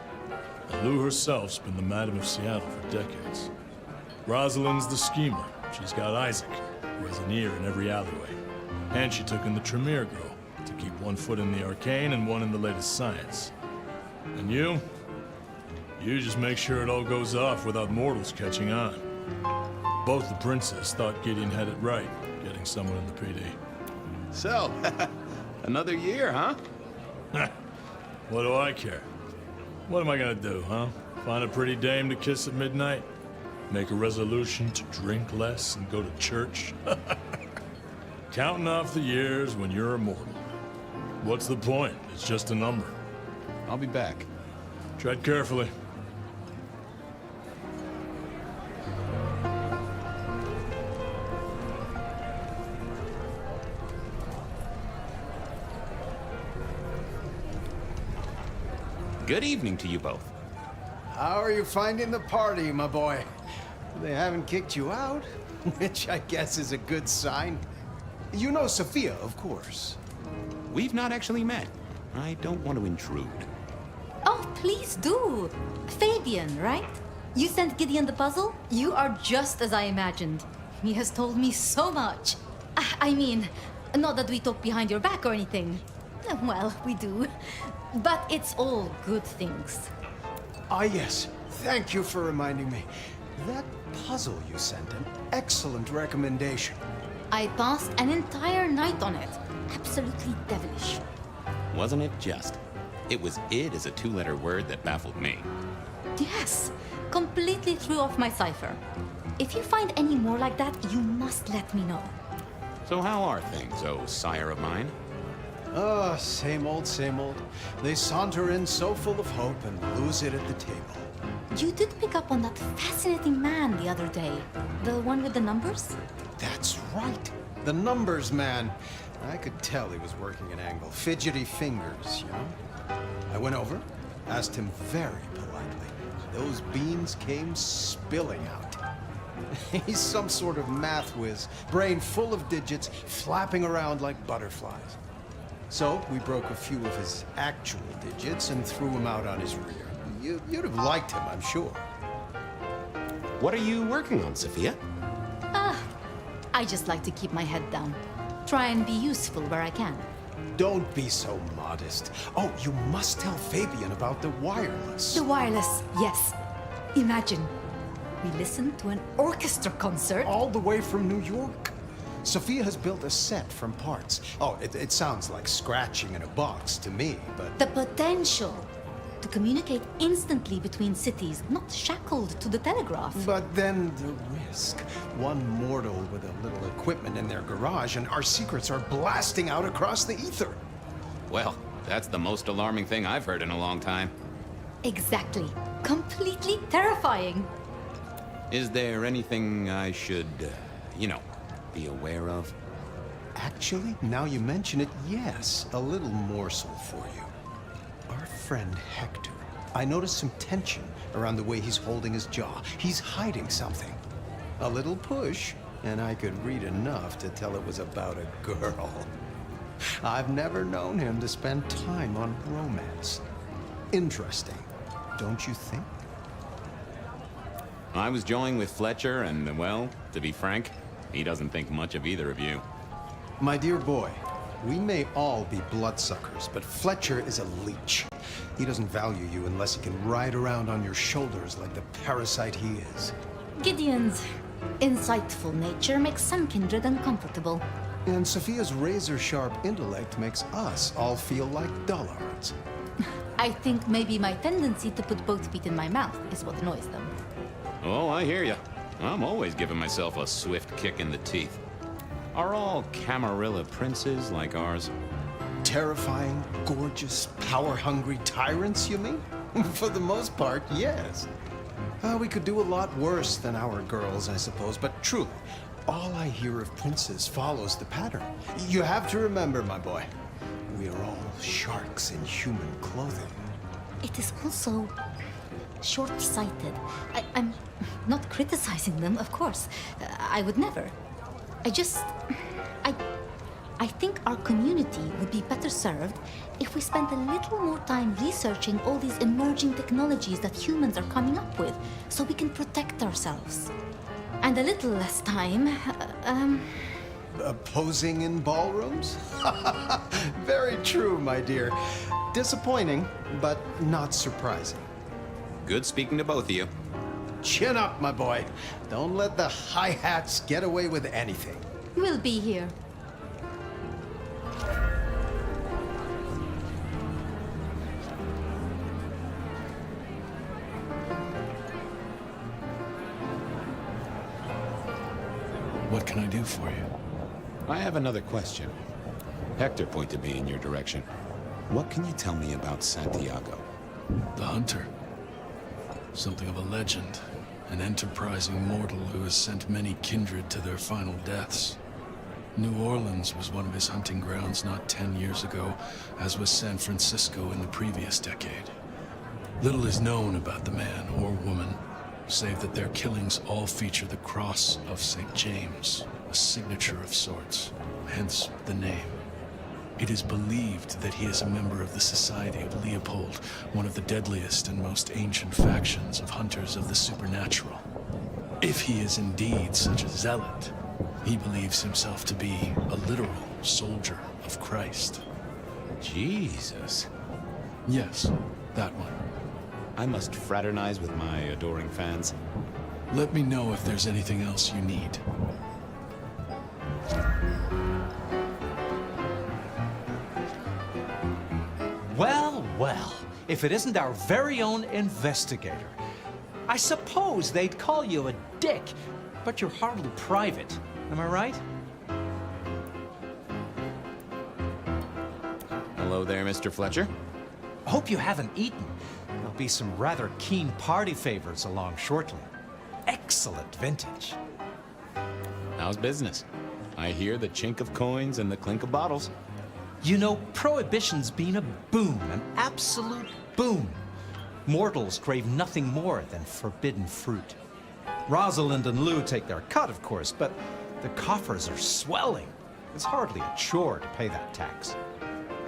And Lou herself's been the madam of Seattle for decades. Rosalind's the schemer. She's got Isaac, who has an ear in every alleyway. And she took in the Tremere girl to keep one foot in the arcane and one in the latest science. And you just make sure it all goes off without mortals catching on. Both the princes thought Gideon had it right, getting someone in the PD. So, another year, huh? What do I care? What am I gonna do, huh? Find a pretty dame to kiss at midnight? Make a resolution to drink less and go to church? Counting off the years when you're immortal. What's the point? It's just a number. I'll be back. Tread carefully. Good evening to you both. How are you finding the party, my boy? They haven't kicked you out, which I guess is a good sign. You know Sophia, of course. we've not actually met. I don't want to intrude. Oh, please do. Fabian, right? You sent Gideon the puzzle? You are just as I imagined. He has told me so much. I mean, not that we talk behind your back or anything. Well, we do. But it's all good things. Ah, yes. Thank you for reminding me. That puzzle you sent, an excellent recommendation. I passed an entire night on it. Absolutely devilish. Wasn't it just? It was id as a two-letter word that baffled me. Yes, completely threw off my cipher. If you find any more like that, you must let me know. So how are things, oh sire of mine? Oh, same old, same old. They saunter in so full of hope and lose it at the table. You did pick up on that fascinating man the other day. The one with the numbers? That's right. The numbers man. I could tell he was working an angle. Fidgety fingers, you know? I went over, asked him very politely. Those beans came spilling out. He's some sort of math whiz, brain full of digits, flapping around like butterflies. So we broke a few of his actual digits and threw him out on his rear. You'd have liked him, I'm sure. What are you working on, Sophia? I just like to keep my head down. Try and be useful where I can. Don't be so modest. Oh, you must tell Fabian about the wireless. The wireless, yes. Imagine, we listened to an orchestra concert. All the way from New York. Sophia has built a set from parts. Oh, it sounds like scratching in a box to me, but... The potential to communicate instantly between cities, not shackled to the telegraph. But then the risk. One mortal with a little equipment in their garage and our secrets are blasting out across the ether. Well, that's the most alarming thing I've heard in a long time. Exactly. Completely terrifying. Is there anything I should, be aware of? Actually, now you mention it, yes. A little morsel for you. Our friend Hector. I noticed some tension around the way he's holding his jaw. He's hiding something. A little push, and I could read enough to tell it was about a girl. I've never known him to spend time on romance. Interesting, don't you think? I was joined with Fletcher, and, well, to be frank, he doesn't think much of either of you. My dear boy, we may all be bloodsuckers, but Fletcher is a leech. He doesn't value you unless he can ride around on your shoulders like the parasite he is. Gideon's insightful nature makes some kindred uncomfortable. And Sophia's razor-sharp intellect makes us all feel like dullards. I think maybe my tendency to put both feet in my mouth is what annoys them. Oh, I hear you. I'm always giving myself a swift kick in the teeth. Are all Camarilla princes like ours? Terrifying, gorgeous, power-hungry tyrants, you mean? For the most part, yes. We could do a lot worse than our girls, I suppose, but truly, all I hear of princes follows the pattern. You have to remember, my boy, we are all sharks in human clothing. It is also short-sighted. I'm not criticizing them, of course. I would never. I think our community would be better served if we spent a little more time researching all these emerging technologies that humans are coming up with, so we can protect ourselves. And a little less time, Posing in ballrooms? Very true, my dear. Disappointing, but not surprising. Good speaking to both of you. Chin up, my boy. Don't let the hi-hats get away with anything. We'll be here. What can I do for you? I have another question. Hector pointed me in your direction. What can you tell me about Santiago? The hunter. Something of a legend. An enterprising mortal who has sent many kindred to their final deaths. New Orleans was one of his hunting grounds not 10 years ago, as was San Francisco in the previous decade. Little is known about the man or woman, save that their killings all feature the cross of St. James, a signature of sorts, hence the name. It is believed that he is a member of the Society of Leopold, one of the deadliest and most ancient factions of hunters of the supernatural. If he is indeed such a zealot, he believes himself to be a literal soldier of Christ. Jesus. Yes, that one. I must fraternize with my adoring fans. Let me know if there's anything else you need. Well, well, if it isn't our very own investigator. I suppose they'd call you a dick, but you're hardly private. Am I right? Hello there, Mr. Fletcher. Hope you haven't eaten. There'll be some rather keen party favors along shortly. Excellent vintage. How's business? I hear the chink of coins and the clink of bottles. You know, Prohibition's been a boom, an absolute boom. Mortals crave nothing more than forbidden fruit. Rosalind and Lou take their cut, of course, but the coffers are swelling. It's hardly a chore to pay that tax.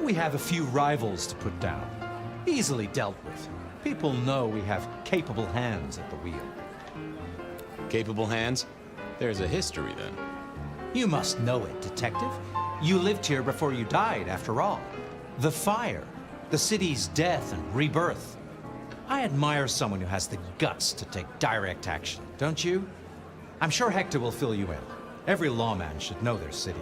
We have a few rivals to put down. Easily dealt with. People know we have capable hands at the wheel. Capable hands? There's a history, then. You must know it, Detective. You lived here before you died, after all. The fire, the city's death and rebirth. I admire someone who has the guts to take direct action, don't you? I'm sure Hector will fill you in. Every lawman should know their city.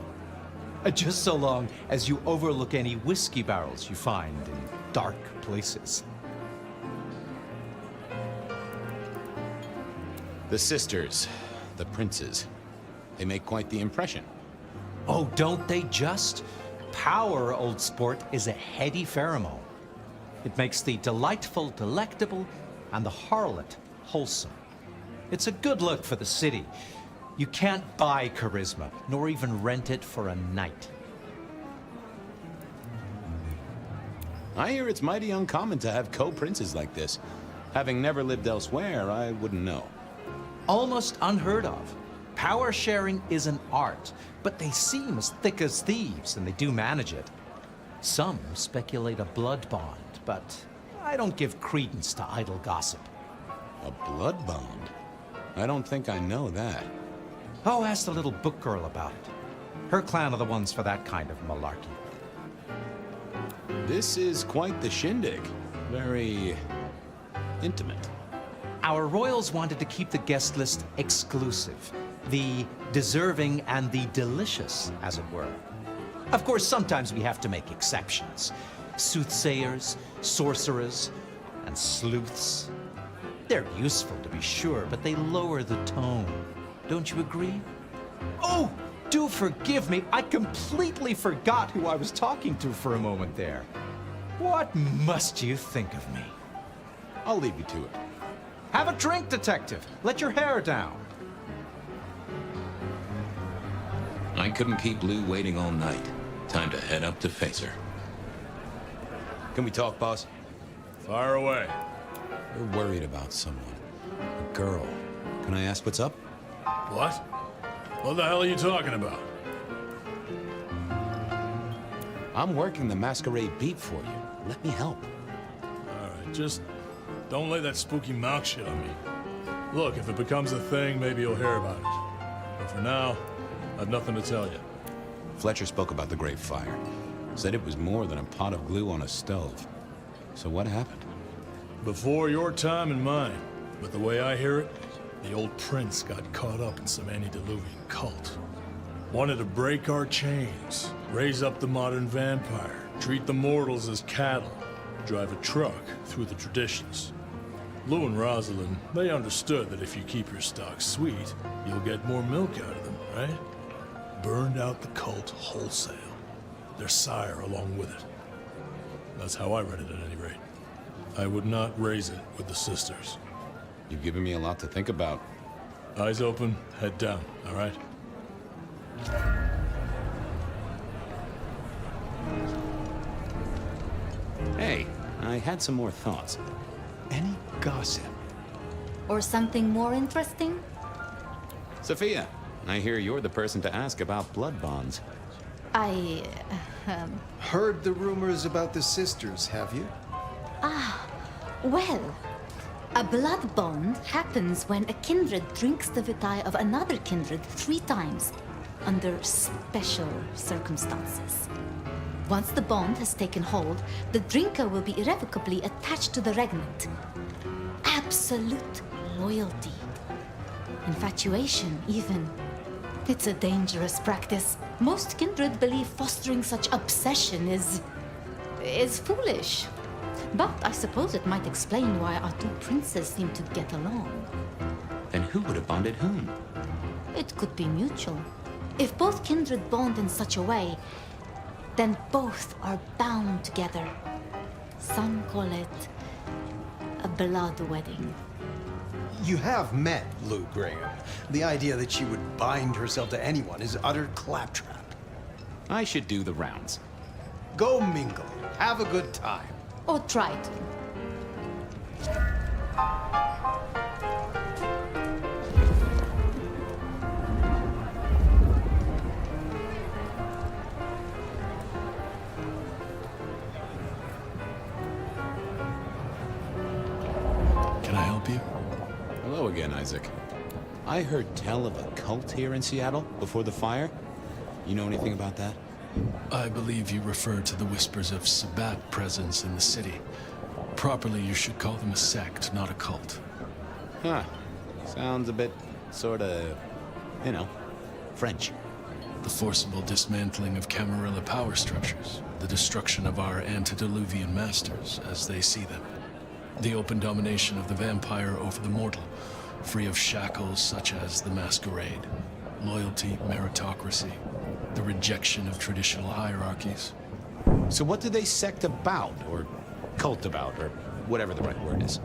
Just so long as you overlook any whiskey barrels you find in dark places. The sisters, the princes, they make quite the impression. Oh, don't they just? Power, old sport, is a heady pheromone. It makes the delightful delectable and the harlot wholesome. It's a good look for the city. You can't buy charisma, nor even rent it for a night. I hear it's mighty uncommon to have co-princes like this. Having never lived elsewhere, I wouldn't know. Almost unheard of. Power sharing is an art, but they seem as thick as thieves, and they do manage it. Some speculate a blood bond, but I don't give credence to idle gossip. A blood bond? I don't think I know that. Oh, ask the little book girl about it. Her clan are the ones for that kind of malarkey. This is quite the shindig. Very intimate. Our royals wanted to keep the guest list exclusive. The deserving and the delicious, as it were. Of course, sometimes we have to make exceptions. Soothsayers, sorcerers, and sleuths. They're useful, to be sure, but they lower the tone. Don't you agree? Oh, do forgive me. I completely forgot who I was talking to for a moment there. What must you think of me? I'll leave you to it. Have a drink, Detective. Let your hair down. I couldn't keep Lou waiting all night. Time to head up to face her. Can we talk, boss? Fire away. We're worried about someone. A girl. Can I ask what's up? What? What the hell are you talking about? I'm working the Masquerade beat for you. Let me help. All right, just don't lay that spooky mouth shit on me. Look, if it becomes a thing, maybe you'll hear about it. But for now, I've nothing to tell you. Fletcher spoke about the Great Fire. Said it was more than a pot of glue on a stove. So what happened? Before your time and mine. But the way I hear it, the old prince got caught up in some antediluvian cult. Wanted to break our chains, raise up the modern vampire, treat the mortals as cattle, drive a truck through the traditions. Lou and Rosalind, they understood that if you keep your stock sweet, you'll get more milk out of them, right? Burned out the cult wholesale. Their sire along with it. That's how I read it at any rate. I would not raise it with the sisters. You've given me a lot to think about. Eyes open, head down, all right? Hey, I had some more thoughts. Any gossip? Or something more interesting? Sophia, I hear you're the person to ask about blood bonds. Heard the rumors about the sisters, have you? Well, a blood bond happens when a kindred drinks the vitae of another kindred 3 times, under special circumstances. Once the bond has taken hold, the drinker will be irrevocably attached to the regnant. Absolute loyalty. Infatuation, even. It's a dangerous practice. Most kindred believe fostering such obsession is foolish. But I suppose it might explain why our 2 princes seem to get along. Then who would have bonded whom? It could be mutual. If both kindred bond in such a way, then both are bound together. Some call it a blood wedding. You have met Lou Graham. The idea that she would bind herself to anyone is utter claptrap. I should do the rounds. Go mingle. Have a good time. Or try to. Can I help you? Hello again, Isaac. I heard tell of a cult here in Seattle before the fire. You know anything about that? I believe you refer to the whispers of Sabbat presence in the city. Properly, you should call them a sect, not a cult. Huh. Sounds a bit, sorta, you know, French. The forcible dismantling of Camarilla power structures. The destruction of our antediluvian masters, as they see them. The open domination of the vampire over the mortal, free of shackles such as the Masquerade. Loyalty, meritocracy. The rejection of traditional hierarchies. So what do they sect about, or cult about, or whatever the right word is?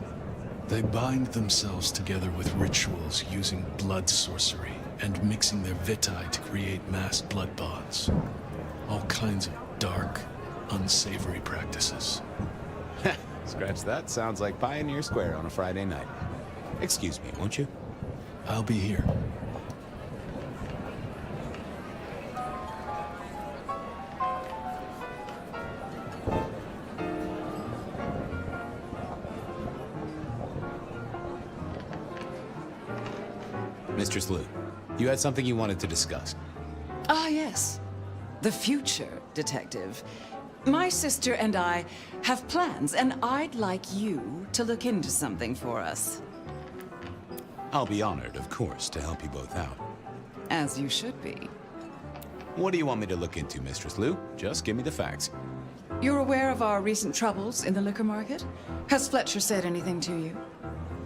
They bind themselves together with rituals using blood sorcery and mixing their vitae to create mass blood bonds. All kinds of dark, unsavory practices. Scratch that. Sounds like Pioneer Square on a Friday night. Excuse me, won't you? I'll be here. Mistress Liu, you had something you wanted to discuss. Ah, yes. The future, Detective. My sister and I have plans, and I'd like you to look into something for us. I'll be honored, of course, to help you both out. As you should be. What do you want me to look into, Mistress Liu? Just give me the facts. You're aware of our recent troubles in the liquor market? Has Fletcher said anything to you?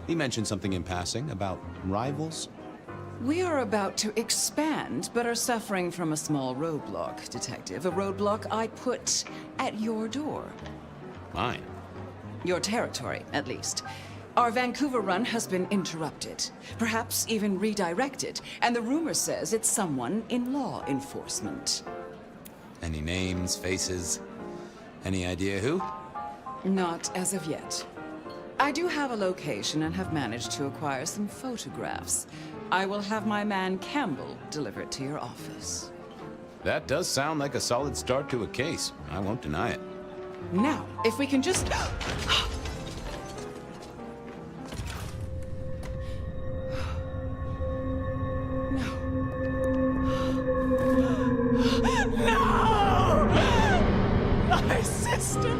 He mentioned something in passing about rivals. We are about to expand, but are suffering from a small roadblock, Detective. A roadblock I put at your door. Mine? Your territory, at least. Our Vancouver run has been interrupted, perhaps even redirected, and the rumor says it's someone in law enforcement. Any names, faces? Any idea who? Not as of yet. I do have a location and have managed to acquire some photographs. I will have my man Campbell deliver it to your office. That does sound like a solid start to a case. I won't deny it. Now, if we can just... No! My sister!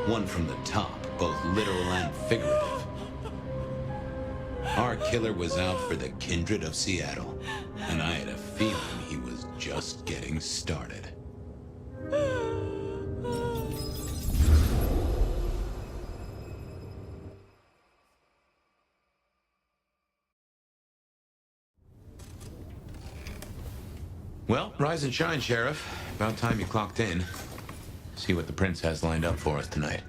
One from the top, both literal and figurative. Our killer was out for the kindred of Seattle, and I had a feeling he was just getting started. Well, rise and shine, Sheriff. About time you clocked in. See what the Prince has lined up for us tonight.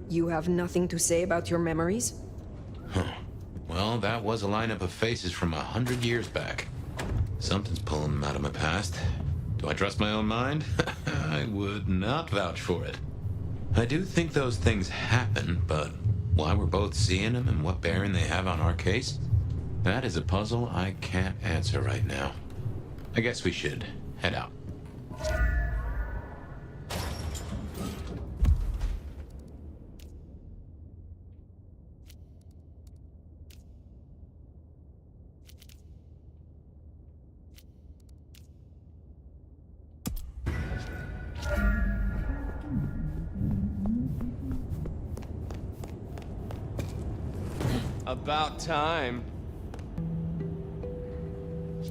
You have nothing to say about your memories? Huh. Well, that was a lineup of faces from 100 years back. Something's pulling them out of my past. Do I trust my own mind? I would not vouch for it. I do think those things happen, but why we're both seeing them and what bearing they have on our case, that is a puzzle I can't answer right now. I guess we should head out. About time.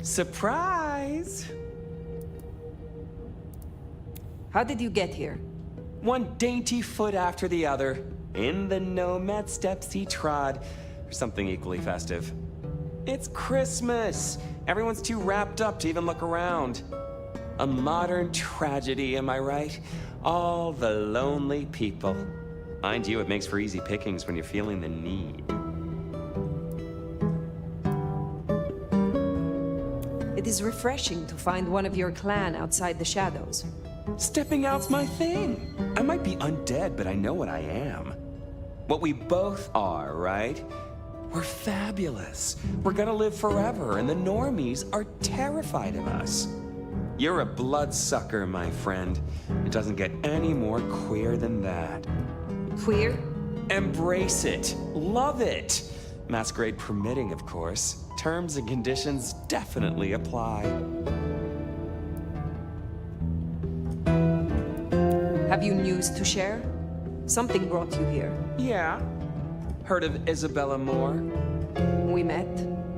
Surprise! How did you get here? One dainty foot after the other. In the nomad steps he trod. Or something equally festive. It's Christmas! Everyone's too wrapped up to even look around. A modern tragedy, am I right? All the lonely people. Mind you, it makes for easy pickings when you're feeling the need. It is refreshing to find one of your clan outside the shadows. Stepping out's my thing. I might be undead, but I know what I am. What we both are, right? We're fabulous. We're gonna live forever, and the normies are terrified of us. You're a bloodsucker, my friend. It doesn't get any more queer than that. Queer? Embrace it. Love it. Masquerade permitting, of course. Terms and conditions definitely apply. Have you news to share? Something brought you here. Yeah. Heard of Isabella Moore? We met.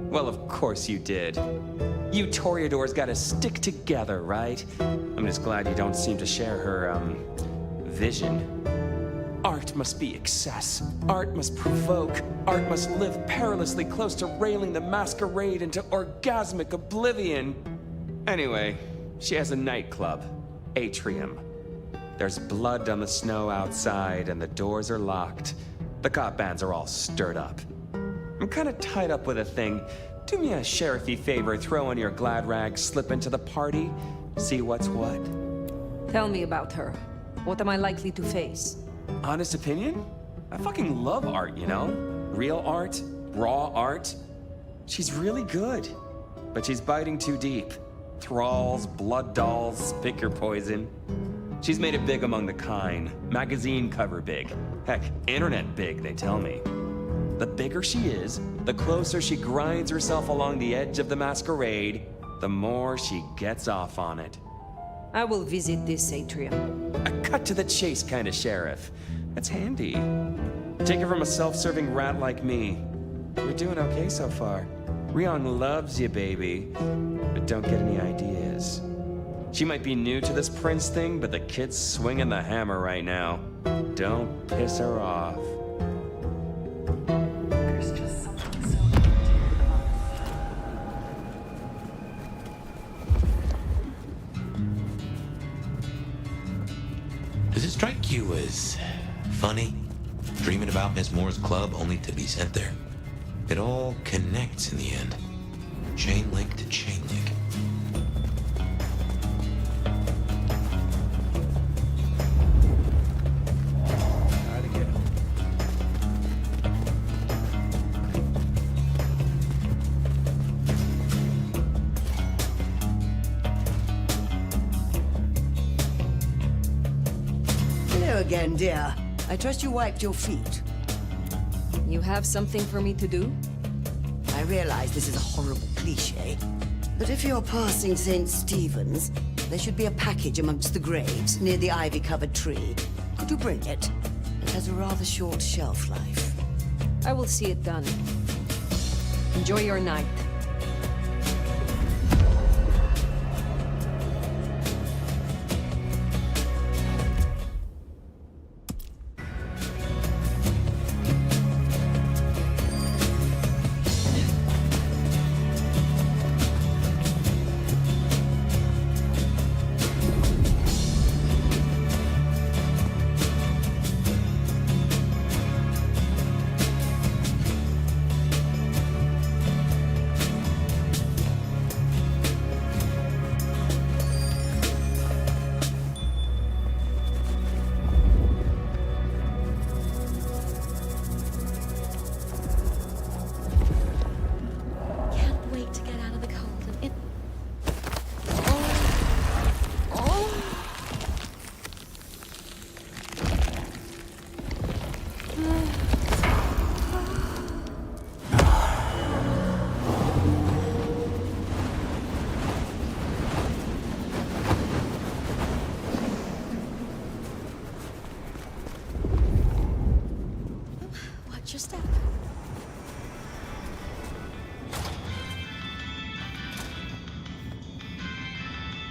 Well, of course you did. You Toreadors gotta stick together, right? I'm just glad you don't seem to share her, vision. Art must be excess. Art must provoke. Art must live perilously close to railing the Masquerade into orgasmic oblivion. Anyway, she has a nightclub, Atrium. There's blood on the snow outside and the doors are locked. The cop bands are all stirred up. I'm kinda tied up with a thing. Do me a sheriffy favor, throw on your glad rags, slip into the party, see what's what. Tell me about her. What am I likely to face? Honest opinion? I fucking love art, you know? Real art, raw art. She's really good, but she's biting too deep. Thralls, blood dolls, pick your poison. She's made it big among the kind. Magazine cover big. Heck, internet big, they tell me. The bigger she is, the closer she grinds herself along the edge of the Masquerade, the more she gets off on it. I will visit this atrium. A cut to the chase kind of sheriff. That's handy. Take it from a self-serving rat like me. We're doing okay so far. Rion loves you, baby, but don't get any ideas. She might be new to this prince thing, but the kid's swinging the hammer right now. Don't piss her off. Does it strike you as funny? Dreaming about Miss Moore's club only to be sent there? It all connects in the end. Chain link to chain link. Hello again, dear. I trust you wiped your feet. You have something for me to do? I realize this is a horrible cliché, but if you're passing St. Stephen's, there should be a package amongst the graves near the ivy-covered tree. Could you bring it? It has a rather short shelf life. I will see it done. Enjoy your night.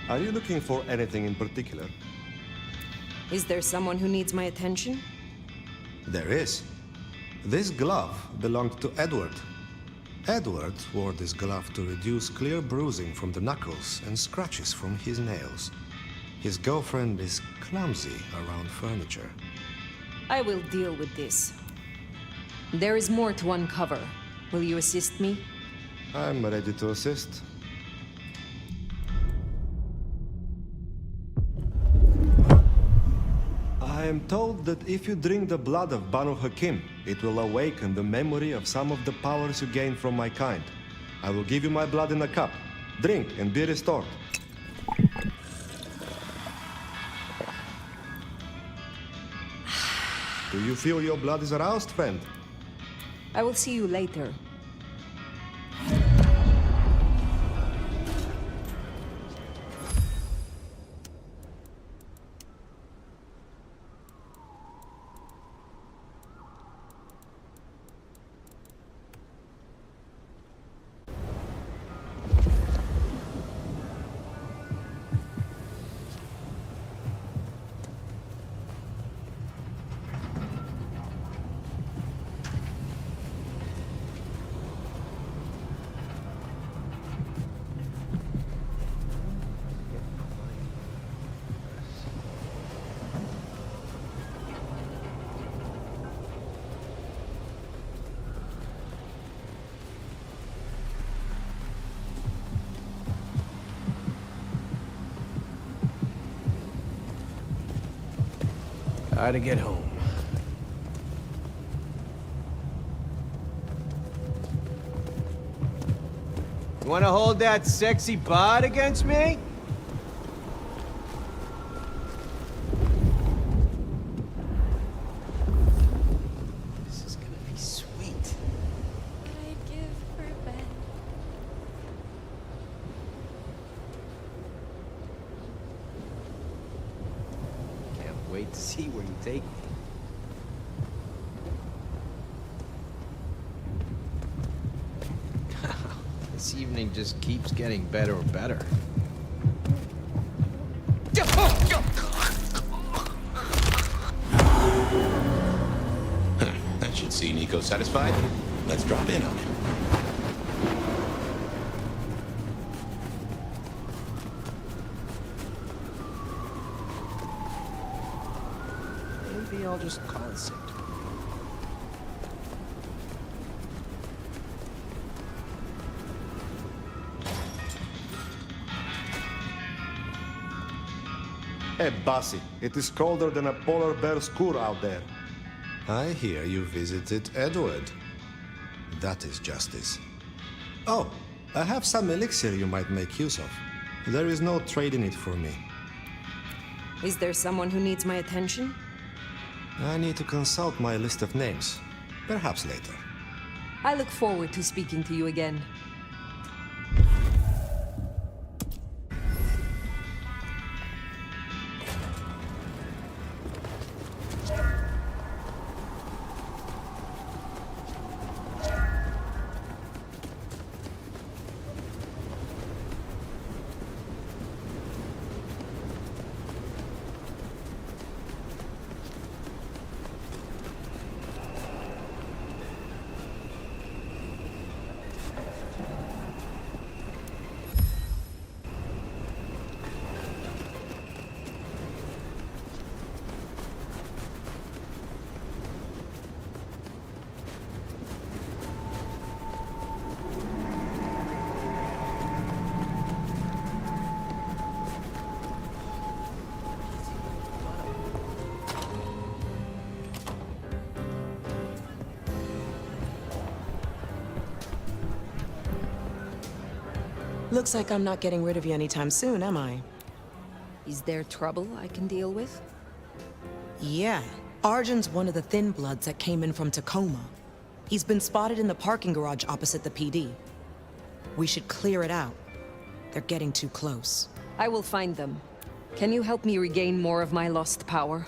Are you looking for anything in particular? Is there someone who needs my attention? There is. This glove belonged to Edward. Edward wore this glove to reduce clear bruising from the knuckles and scratches from his nails. His girlfriend is clumsy around furniture. I will deal with this. There is more to uncover. Will you assist me? I'm ready to assist. I am told that if you drink the blood of Banu Hakim, it will awaken the memory of some of the powers you gained from my kind. I will give you my blood in a cup. Drink and be restored. Do you feel your blood is aroused, friend? I will see you later. Gotta get home. You wanna hold that sexy bod against me? This is gonna be sweet. I'd give for Ben. Can't wait to see where you take me. This evening just keeps getting better and better. That should see Nico satisfied. Let's drop in on him. Maybe I'll just call it sick. Hey, Bossy, it is colder than a polar bear's cur out there. I hear you visited Edward. That is justice. Oh, I have some elixir you might make use of. There is no trade in it for me. Is there someone who needs my attention? I need to consult my list of names. Perhaps later. I look forward to speaking to you again. Looks like I'm not getting rid of you anytime soon, am I? Is there trouble I can deal with? Yeah. Arjun's one of the thin bloods that came in from Tacoma. He's been spotted in the parking garage opposite the PD. We should clear it out. They're getting too close. I will find them. Can you help me regain more of my lost power?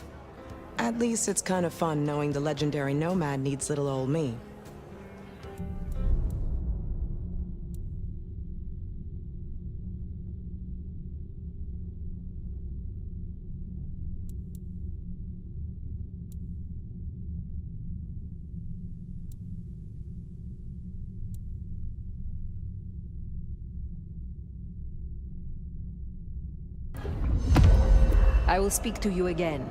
At least it's kind of fun knowing the legendary nomad needs little old me. I will speak to you again